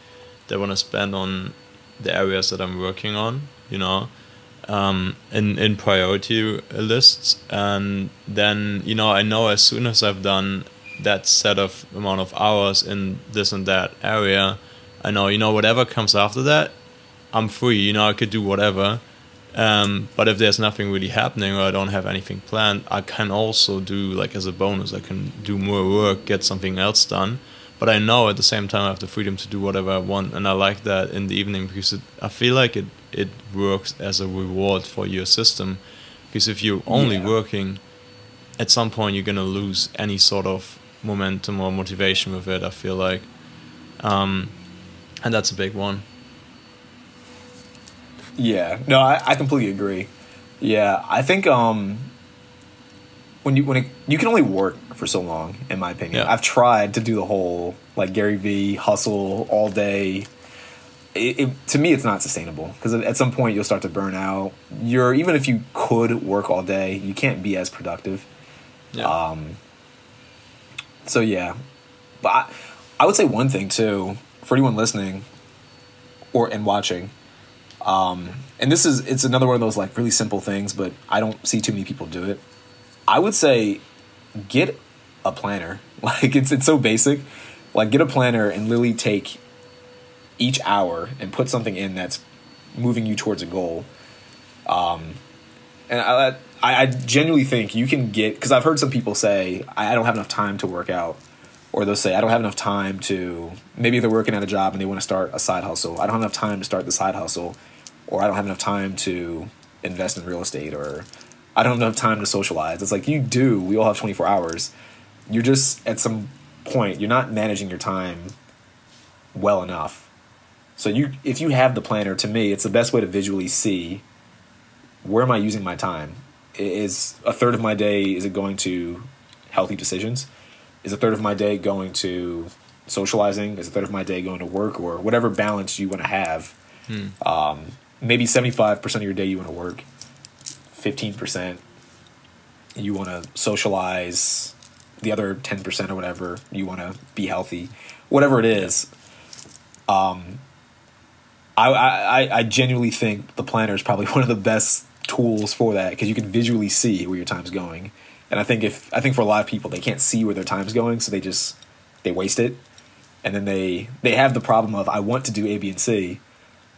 that I want to spend on the areas that I'm working on, in priority lists, and then I know as soon as I've done that set of amount of hours in this and that area, I know whatever comes after that, I'm free. I could do whatever. But if there's nothing really happening or I don't have anything planned, I can also do as a bonus, I can do more work, get something else done. But I know at the same time I have the freedom to do whatever I want, and I like that in the evening because I feel like it works as a reward for your system. Because if you're only working, at some point you're gonna lose any sort of momentum or motivation with it, I feel like. And that's a big one. Yeah, no, I completely agree. Yeah, I think when you can only work for so long, in my opinion. Yeah. I've tried to do the whole Gary V hustle all day. To me, it's not sustainable because at some point you'll start to burn out. Even if you could work all day, you can't be as productive. Yeah. So yeah, but I would say one thing too for anyone listening and watching. And it's another one of those really simple things, but I don't see too many people do it. I would say get a planner. It's so basic. Get a planner and literally take each hour and put something in that's moving you towards a goal. And I genuinely think you can because I've heard some people say, I don't have enough time to work out. Or they'll say, I don't have enough time maybe they're working at a job and they want to start a side hustle. I don't have enough time to start the side hustle. Or I don't have enough time to invest in real estate. Or I don't have enough time to socialize. It's you do. We all have 24 hours. You're just, at some point, you're not managing your time well enough. So if you have the planner, to me, it's the best way to visually see, where am I using my time? Is a third of my day, is it going to healthy decisions? Is a third of my day going to socializing? Is a third of my day going to work, or whatever balance you want to have? Maybe 75% of your day you want to work, 15% you want to socialize, the other 10% or whatever you want to be healthy, whatever it is. I genuinely think the planner is probably one of the best tools for that, because you can visually see where your time's going. And I think for a lot of people, they can't see where their time's going, so they waste it. And then they have the problem of, I want to do A, B, and C,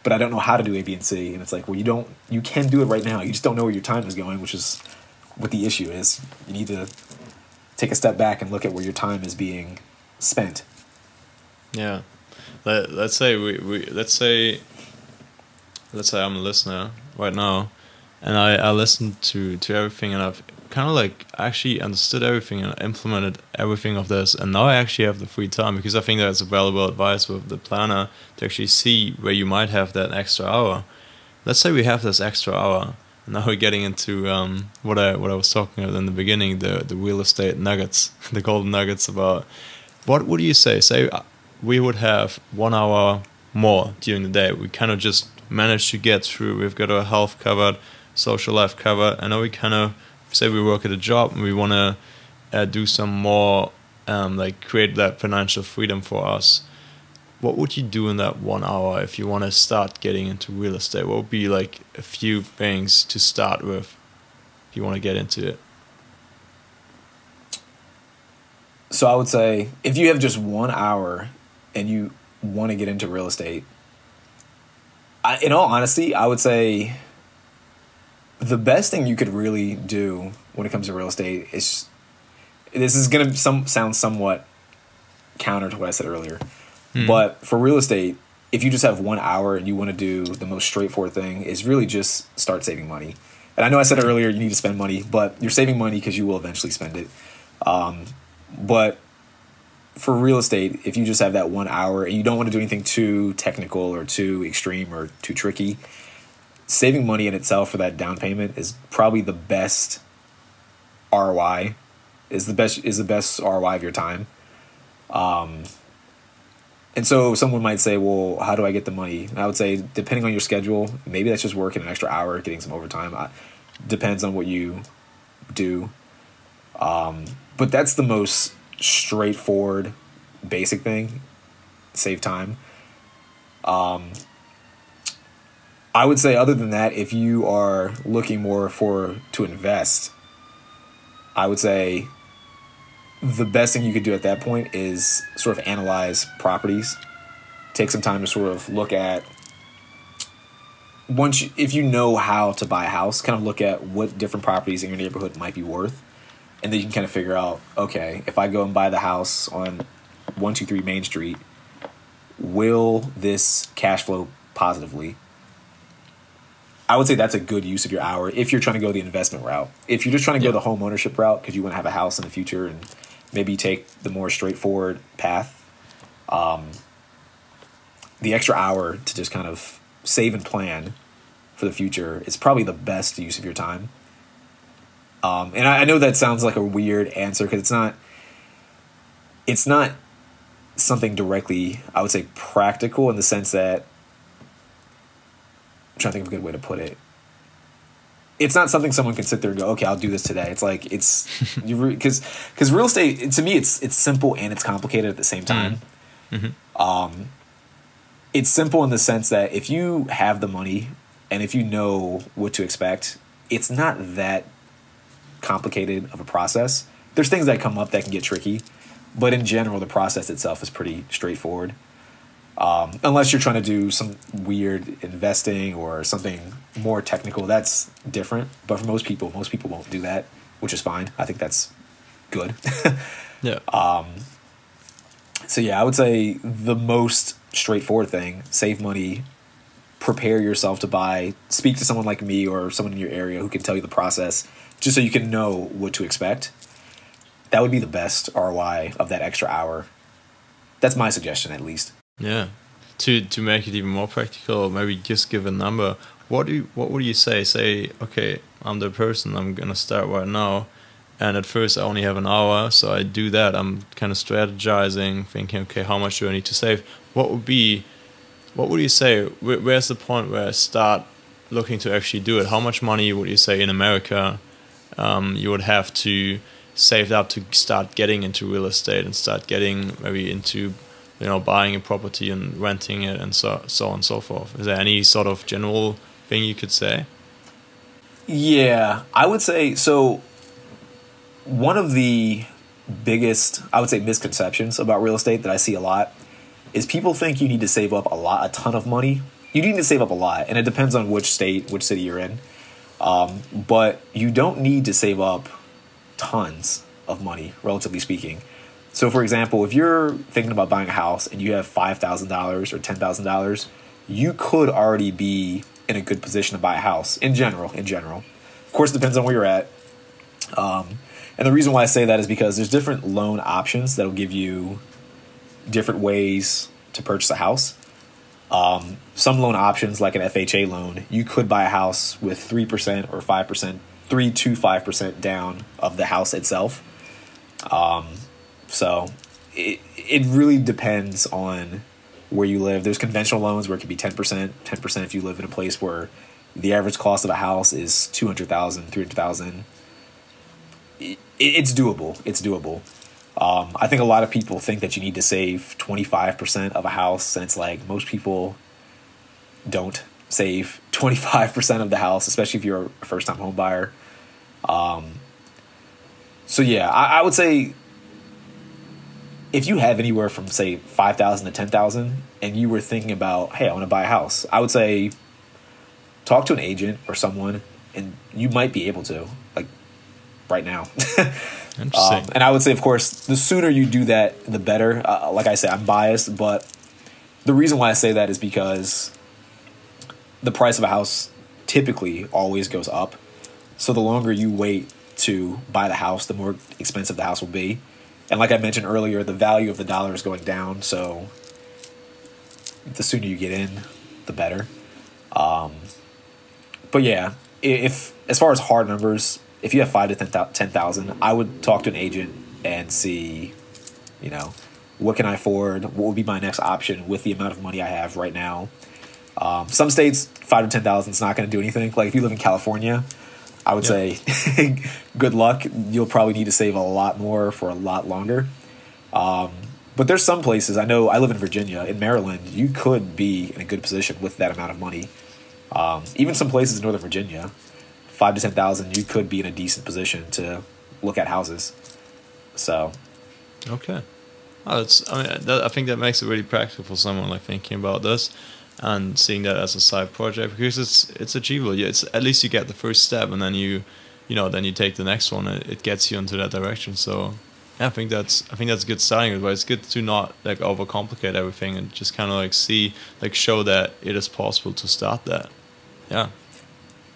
but I don't know how to do A, B, and C. And it's like, well, you can do it right now. You just don't know where your time is going, which is what the issue is. You need to take a step back and look at where your time is being spent. Yeah. Let's say let's say I'm a listener right now, and I listened to everything, and I've kind of like actually understood everything and implemented everything of this, and now I actually have the free time, because I think that's a valuable advice with the planner, to actually see where you might have that extra hour. Let's say we have this extra hour, and now we're getting into what I was talking about in the beginning, the real estate nuggets, the golden nuggets. About what would you say we would have 1 hour more during the day. We kind of just managed to get through. We've got our health covered, social life covered. I know we kind of say we work at a job and we want to do some more, like create that financial freedom for us. What would you do in that 1 hour if you want to start getting into real estate? What would be like a few things to start with if you want to get into it? So I would say, if you have just 1 hour and you want to get into real estate, in all honesty, I would say the best thing you could really do when it comes to real estate is, this is going to sound somewhat counter to what I said earlier, but for real estate, if you just have 1 hour and you want to do the most straightforward thing, is really just start saving money. And I know I said earlier you need to spend money, but you're saving money because you will eventually spend it. But for real estate, if you just have that 1 hour and you don't want to do anything too technical or too extreme or too tricky, saving money in itself for that down payment is probably the best ROI, is the best ROI of your time. And so someone might say, well, how do I get the money? And I would say, depending on your schedule, maybe that's just working an extra hour, getting some overtime. Depends on what you do. But that's the most straightforward, basic thing. Save time. I would say, other than that, if you are looking more to invest, I would say the best thing you could do at that point is sort of analyze properties. Take some time to sort of look at, if you know how to buy a house, kind of look at what different properties in your neighborhood might be worth. And then you can kind of figure out, okay, if I go and buy the house on 123 Main Street, will this cash flow positively? I would say that's a good use of your hour if you're trying to go the investment route. If you're just trying to go the home ownership route because you want to have a house in the future and maybe take the more straightforward path, the extra hour to just kind of save and plan for the future is probably the best use of your time. And I know that sounds like a weird answer, because it's not something directly, I would say, practical, in the sense that, I'm trying to think of a good way to put it. It's not something someone can sit there and go, okay, I'll do this today. It's like, because real estate, to me, it's simple and it's complicated at the same time. Mm-hmm. It's simple in the sense that if you have the money and if you know what to expect, it's not that complicated of a process. There's things that come up that can get tricky, but in general, the process itself is pretty straightforward. Unless you're trying to do some weird investing or something more technical, that's different. But for most people won't do that, which is fine. I think that's good. Yeah. So yeah, I would say the most straightforward thing: save money, prepare yourself to buy, speak to someone like me or someone in your area who can tell you the process, just so you can know what to expect. That would be the best ROI of that extra hour. That's my suggestion, at least. Yeah. To make it even more practical, maybe just give a number. What would you say? Say, okay, I'm the person, I'm gonna start right now, and at first I only have an hour, so I do that. I'm kind of strategizing, thinking, okay, how much do I need to save? What would you say, where's the point where I start looking to actually do it? How much money would you say in America you would have to save up to start getting into real estate and start getting maybe into, buying a property and renting it and so on and so forth? Is there any sort of general thing you could say? Yeah, I would say so. One of the biggest, I would say, misconceptions about real estate that I see a lot is people think you need to save up a ton of money. You need to save up a lot, and it depends on which state, which city you're in. But you don't need to save up tons of money, relatively speaking. So, for example, if you're thinking about buying a house and you have $5,000 or $10,000, you could already be in a good position to buy a house in general. Of course, it depends on where you're at. And the reason why I say that is because there's different loan options that will give you different ways to purchase a house. Some loan options, like an FHA loan, you could buy a house with 3% or 5%, 3 to 5% down of the house itself. So it really depends on where you live. There's conventional loans where it could be 10% if you live in a place where the average cost of a house is $200,000, $300,000. It's doable. I think a lot of people think that you need to save 25% of a house, and it's like most people don't save 25% of the house, especially if you're a first-time home buyer. So yeah, I would say if you have anywhere from, say, $5,000 to $10,000, and you were thinking about, hey, I want to buy a house, I would say talk to an agent or someone, and you might be able to, like, right now. Interesting. And I would say, of course, the sooner you do that, the better. Like I said, I'm biased, but the reason why I say that is because the price of a house typically always goes up. So the longer you wait to buy the house, the more expensive the house will be. And like I mentioned earlier, the value of the dollar is going down. So the sooner you get in, the better. But yeah, if as far as hard numbers, if you have $5,000 to $10,000, I would talk to an agent and see, what can I afford? What would be my next option with the amount of money I have right now? Some states, $5,000 to $10,000 is not going to do anything. Like if you live in California, I would say good luck. You'll probably need to save a lot more for a lot longer. But there's some places, I know I live in Virginia. In Maryland, you could be in a good position with that amount of money. Even some places in Northern Virginia, $5,000 to $10,000, you could be in a decent position to look at houses. So, okay. I think that makes it really practical for someone like thinking about this and seeing that as a side project, because it's achievable. Yeah, it's at least you get the first step, and then you take the next one. And it gets you into that direction. So, yeah, I think that's a good starting. But it's good to not like overcomplicate everything and just kind of like show that it is possible to start that. Yeah.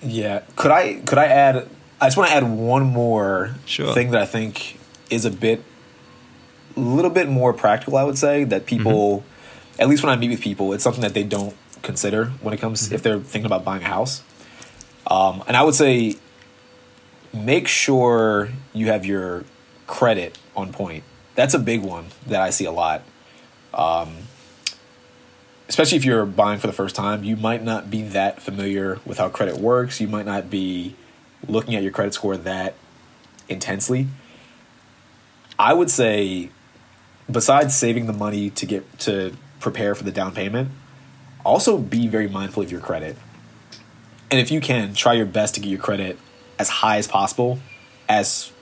Yeah. Could I add? I just want to add one more thing that I think is a little bit more practical. I would say that people, at least when I meet with people, it's something that they don't consider when it comes if they're thinking about buying a house. And I would say, make sure you have your credit on point. That's a big one that I see a lot. Especially if you're buying for the first time, you might not be that familiar with how credit works. You might not be looking at your credit score that intensely. I would say, besides saving the money to prepare for the down payment, also be very mindful of your credit. And if you can, try your best to get your credit as high as possible, as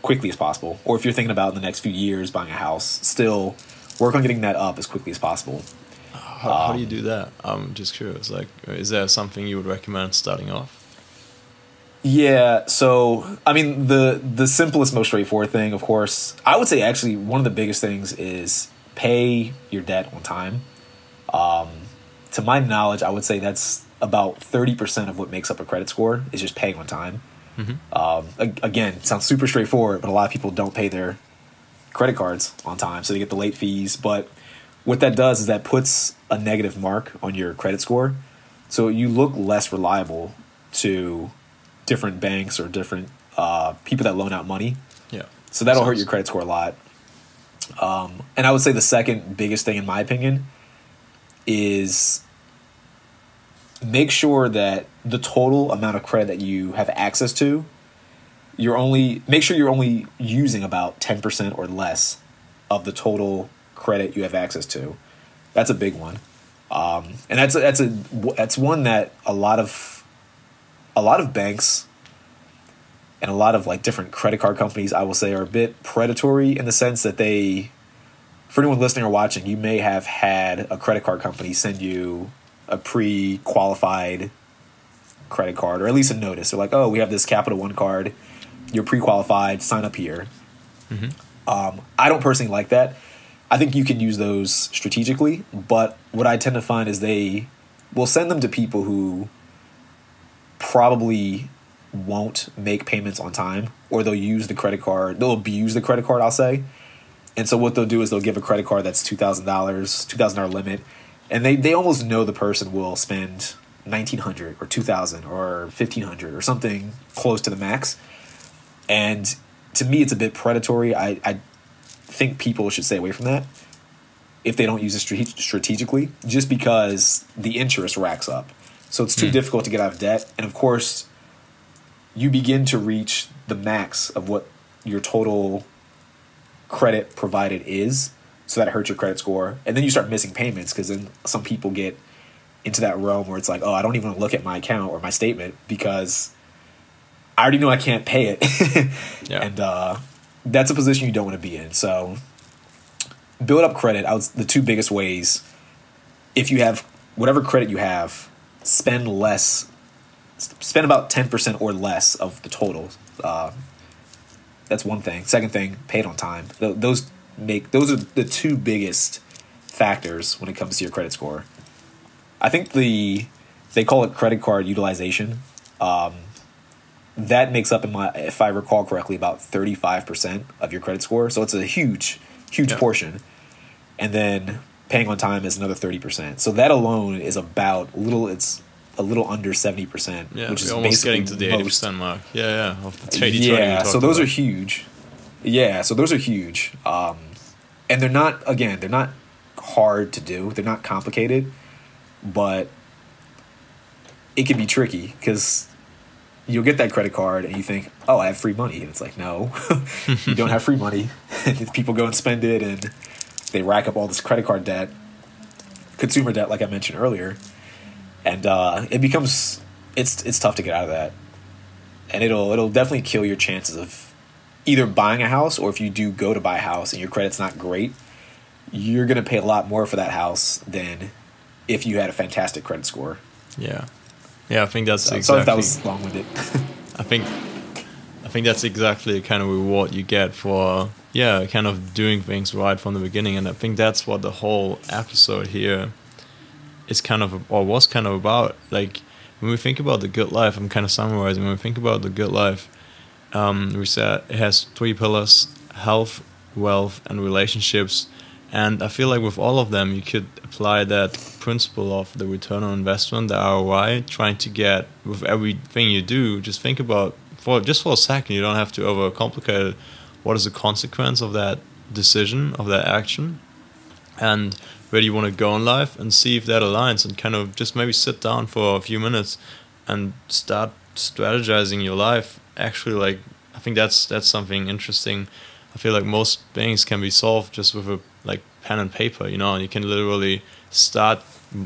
quickly as possible. Or if you're thinking about in the next few years buying a house, still work on getting that up as quickly as possible. How do you do that? I'm just curious. Like, is there something you would recommend starting off? Yeah, so, I mean, the simplest, most straightforward thing, of course, I would say actually one of the biggest things is pay your debt on time. To my knowledge, I would say that's about 30% of what makes up a credit score is just paying on time. Again, it sounds super straightforward, but a lot of people don't pay their credit cards on time, so they get the late fees. But what that does is that puts a negative mark on your credit score, so you look less reliable to different banks or different people that loan out money. Yeah. So that'll hurt your credit score a lot. And I would say the second biggest thing, in my opinion, is make sure that the total amount of credit that you have access to, make sure you're only using about 10% or less of the total credit you have access to. That's a big one. And that's one that a lot of banks and a lot of like different credit card companies, I will say, are a bit predatory in the sense that for anyone listening or watching, you may have had a credit card company send you a pre-qualified credit card, or at least a notice. They're like, oh, we have this Capital One card. You're pre-qualified. Sign up here. Mm-hmm. I don't personally like that. I think you can use those strategically, but what I tend to find is they will send them to people who probably won't make payments on time, or they'll use the credit card. They'll abuse the credit card, I'll say. And so what they'll do is they'll give a credit card that's $2,000 limit, and they almost know the person will spend $1,900 or $2,000 or $1,500 or something close to the max. And to me, it's a bit predatory. I think people should stay away from that if they don't use it strategically, just because the interest racks up. So it's too difficult to get out of debt. And of course, you begin to reach the max of what your total credit provided is, so that it hurts your credit score. And then you start missing payments, because then some people get into that realm where it's like, oh, I don't even want to look at my account or my statement because I already know I can't pay it. Yeah. And that's a position you don't want to be in. So build up credit. The two biggest ways, if you have whatever credit you have, spend about 10% or less of the total. That's one thing. Second thing, pay it on time. Those are the two biggest factors when it comes to your credit score. I think they call it credit card utilization. That makes up, if I recall correctly, about 35% of your credit score. So it's a huge portion. And then paying on time is another 30%. So that alone is it's a little under 70%, which is almost basically getting to the 80% mark. Yeah, of the 80-20 so those are huge. Yeah, so those are huge. And they're not hard to do. They're not complicated, but it can be tricky because you'll get that credit card and you think, oh, I have free money. And it's like, no, you don't have free money. People go and spend it, and they rack up all this credit card debt, consumer debt, like I mentioned earlier. And it's tough to get out of that. And it'll definitely kill your chances of either buying a house, or if you do go to buy a house and your credit's not great, you're going to pay a lot more for that house than if you had a fantastic credit score. Yeah. Yeah, I think that's exactly... Sorry if that was long-winded. I think that's exactly the kind of reward you get for, kind of doing things right from the beginning. And I think that's what the whole episode here is was kind of about. Like, when we think about the good life, I'm kind of summarizing, when we think about the good life, we said it has 3 pillars: health, wealth, and relationships. And I feel like with all of them, you could apply that principle of the return on investment, the ROI, trying to get, with everything you do, just think about, for a second, you don't have to overcomplicate it, what is the consequence of that decision, of that action, and where do you want to go in life, and see if that aligns, and kind of just maybe sit down for a few minutes and start strategizing your life. Actually, like, I think that's something interesting. I feel like most things can be solved just with a pen and paper, and you can literally start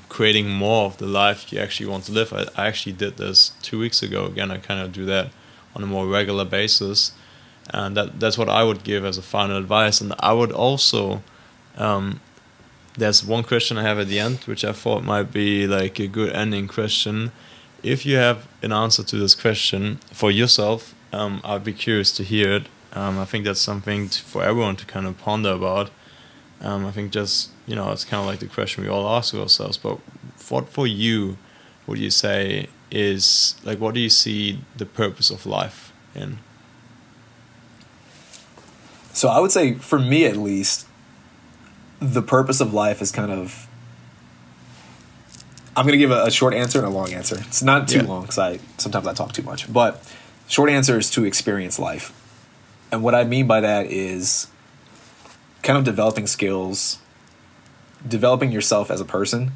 creating more of the life you actually want to live. I actually did this 2 weeks ago. Again, I kind of do that on a more regular basis, and that's what I would give as a final advice. And I would also, there's one question I have at the end, which I thought might be like a good ending question. If you have an answer to this question for yourself, I'd be curious to hear it. I think that's something for everyone to kind of ponder about. I think just, it's kind of like the question we all ask ourselves, but what for you would you say is, like, what do you see the purpose of life in? So I would say, for me at least, the purpose of life is kind of, I'm going to give a short answer and a long answer. It's not too long, because sometimes I talk too much, but Short answer is to experience life. And what I mean by that is kind of developing skills, developing yourself as a person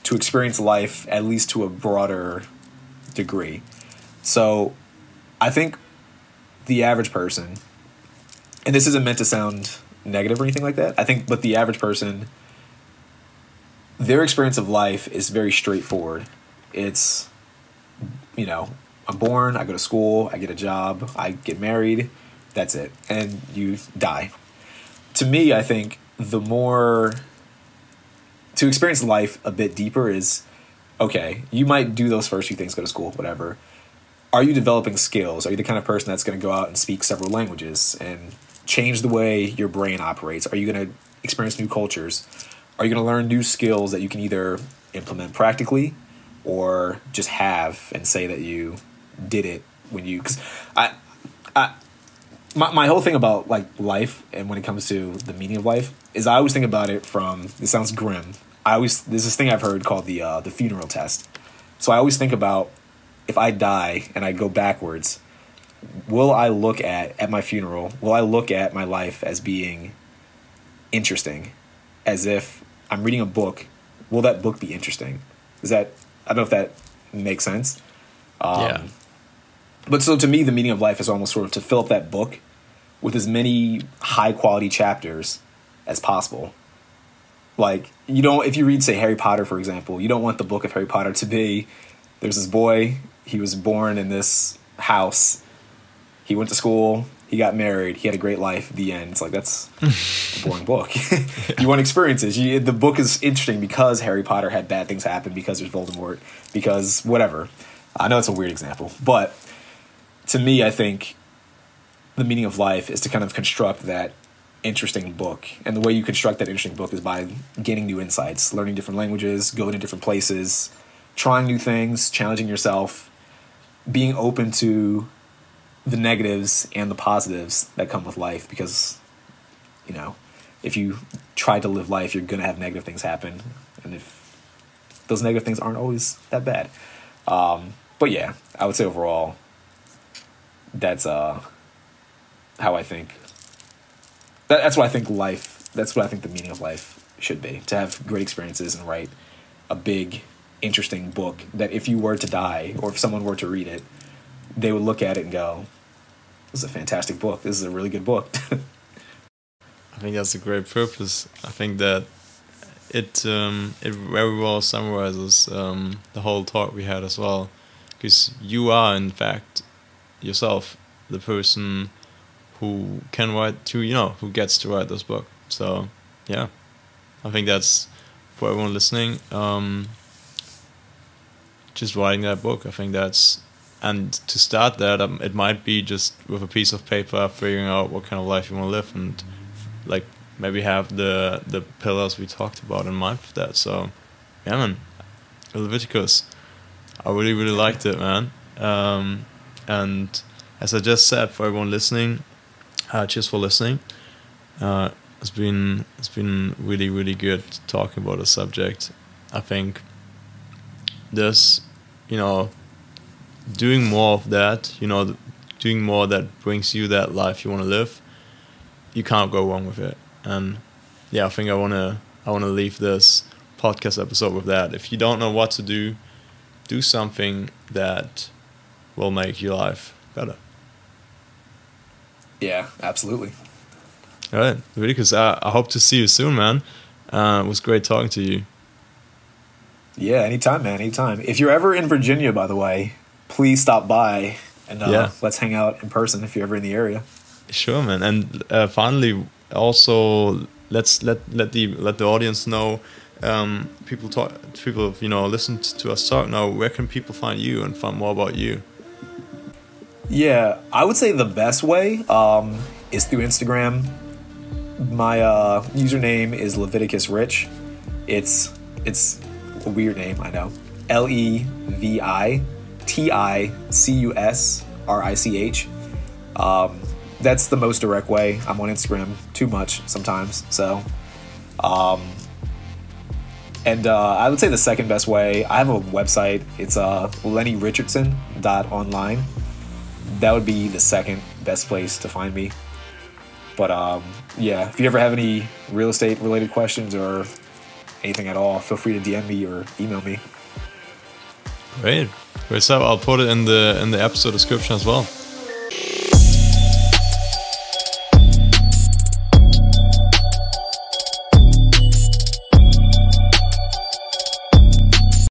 to experience life at least to a broader degree. So I think the average person, and this isn't meant to sound negative or anything like that, but the average person, their experience of life is very straightforward. It's, I'm born, I go to school, I get a job, I get married, that's it. And you die. To me, I think to experience life a bit deeper is, okay, you might do those first few things, go to school, whatever. Are you developing skills? Are you the kind of person that's going to go out and speak several languages and change the way your brain operates? Are you going to experience new cultures? Are you going to learn new skills that you can either implement practically or just have and say that you did it when you... Because my whole thing about like life and when it comes to the meaning of life is I always think about it from... It sounds grim. There's this thing I've heard called the funeral test. So I always think about, if I die and I go backwards, will I look at my funeral, will I look at my life as being interesting? As if I'm reading a book, will that book be interesting? I don't know if that makes sense. Yeah. But so to me, the meaning of life is almost sort of to fill up that book with as many high quality chapters as possible. Like, if you read, say, Harry Potter, for example, you don't want the book of Harry Potter to be, there's this boy, he was born in this house, he went to school, he got married, he had a great life, the end. It's like, that's a boring book. You want experiences. The book is interesting because Harry Potter had bad things happen, because there's Voldemort, because whatever. I know it's a weird example, but to me, I think the meaning of life is to kind of construct that interesting book. And the way you construct that interesting book is by gaining new insights, learning different languages, going to different places, trying new things, challenging yourself, being open to the negatives and the positives that come with life. Because, if you try to live life, you're going to have negative things happen. And if those negative things aren't always that bad. But yeah, I would say overall, that's how I think. That's what I think the meaning of life should be. To have great experiences and write a big, interesting book that if you were to die, or if someone were to read it, they would look at it and go, this is a fantastic book. This is a really good book. I think that's a great purpose. I think that it very well summarizes the whole talk we had as well. Because you are, in fact, yourself, the person who can write who gets to write this book. So, yeah, I think that's for everyone listening. Just writing that book, I think and to start that, it might be just with a piece of paper, figuring out what kind of life you want to live, and like maybe have the pillars we talked about in mind for that. So, yeah, man, Leviticus, I really, really liked it, man. And as I just said, for everyone listening, cheers for listening. It's been really, really good talking about the subject. I think there's, doing more of that, doing more that brings you that life you want to live, you can't go wrong with it. And yeah, I think I wanna leave this podcast episode with that. If you don't know what to do something that will make your life better. Yeah, absolutely. All right, Leviticus, I hope to see you soon, man. It was great talking to you. Yeah, anytime, man, anytime. If you're ever in Virginia, by the way, please stop by and let's hang out in person if you're ever in the area. Sure, man. And finally, also let the audience know. People listen to us talk now. Where can people find you and find more about you? Yeah, I would say the best way is through Instagram. My username is Leviticus Rich. It's a weird name, I know. LEVITICUSRICH. That's the most direct way. I'm on Instagram too much sometimes. So, and I would say the second best way, I have a website. It's lennyrichardsonline. that would be the second best place to find me. But yeah, if you ever have any real estate related questions or anything at all, feel free to DM me or email me. Great. Great stuff. I'll put it in the episode description as well.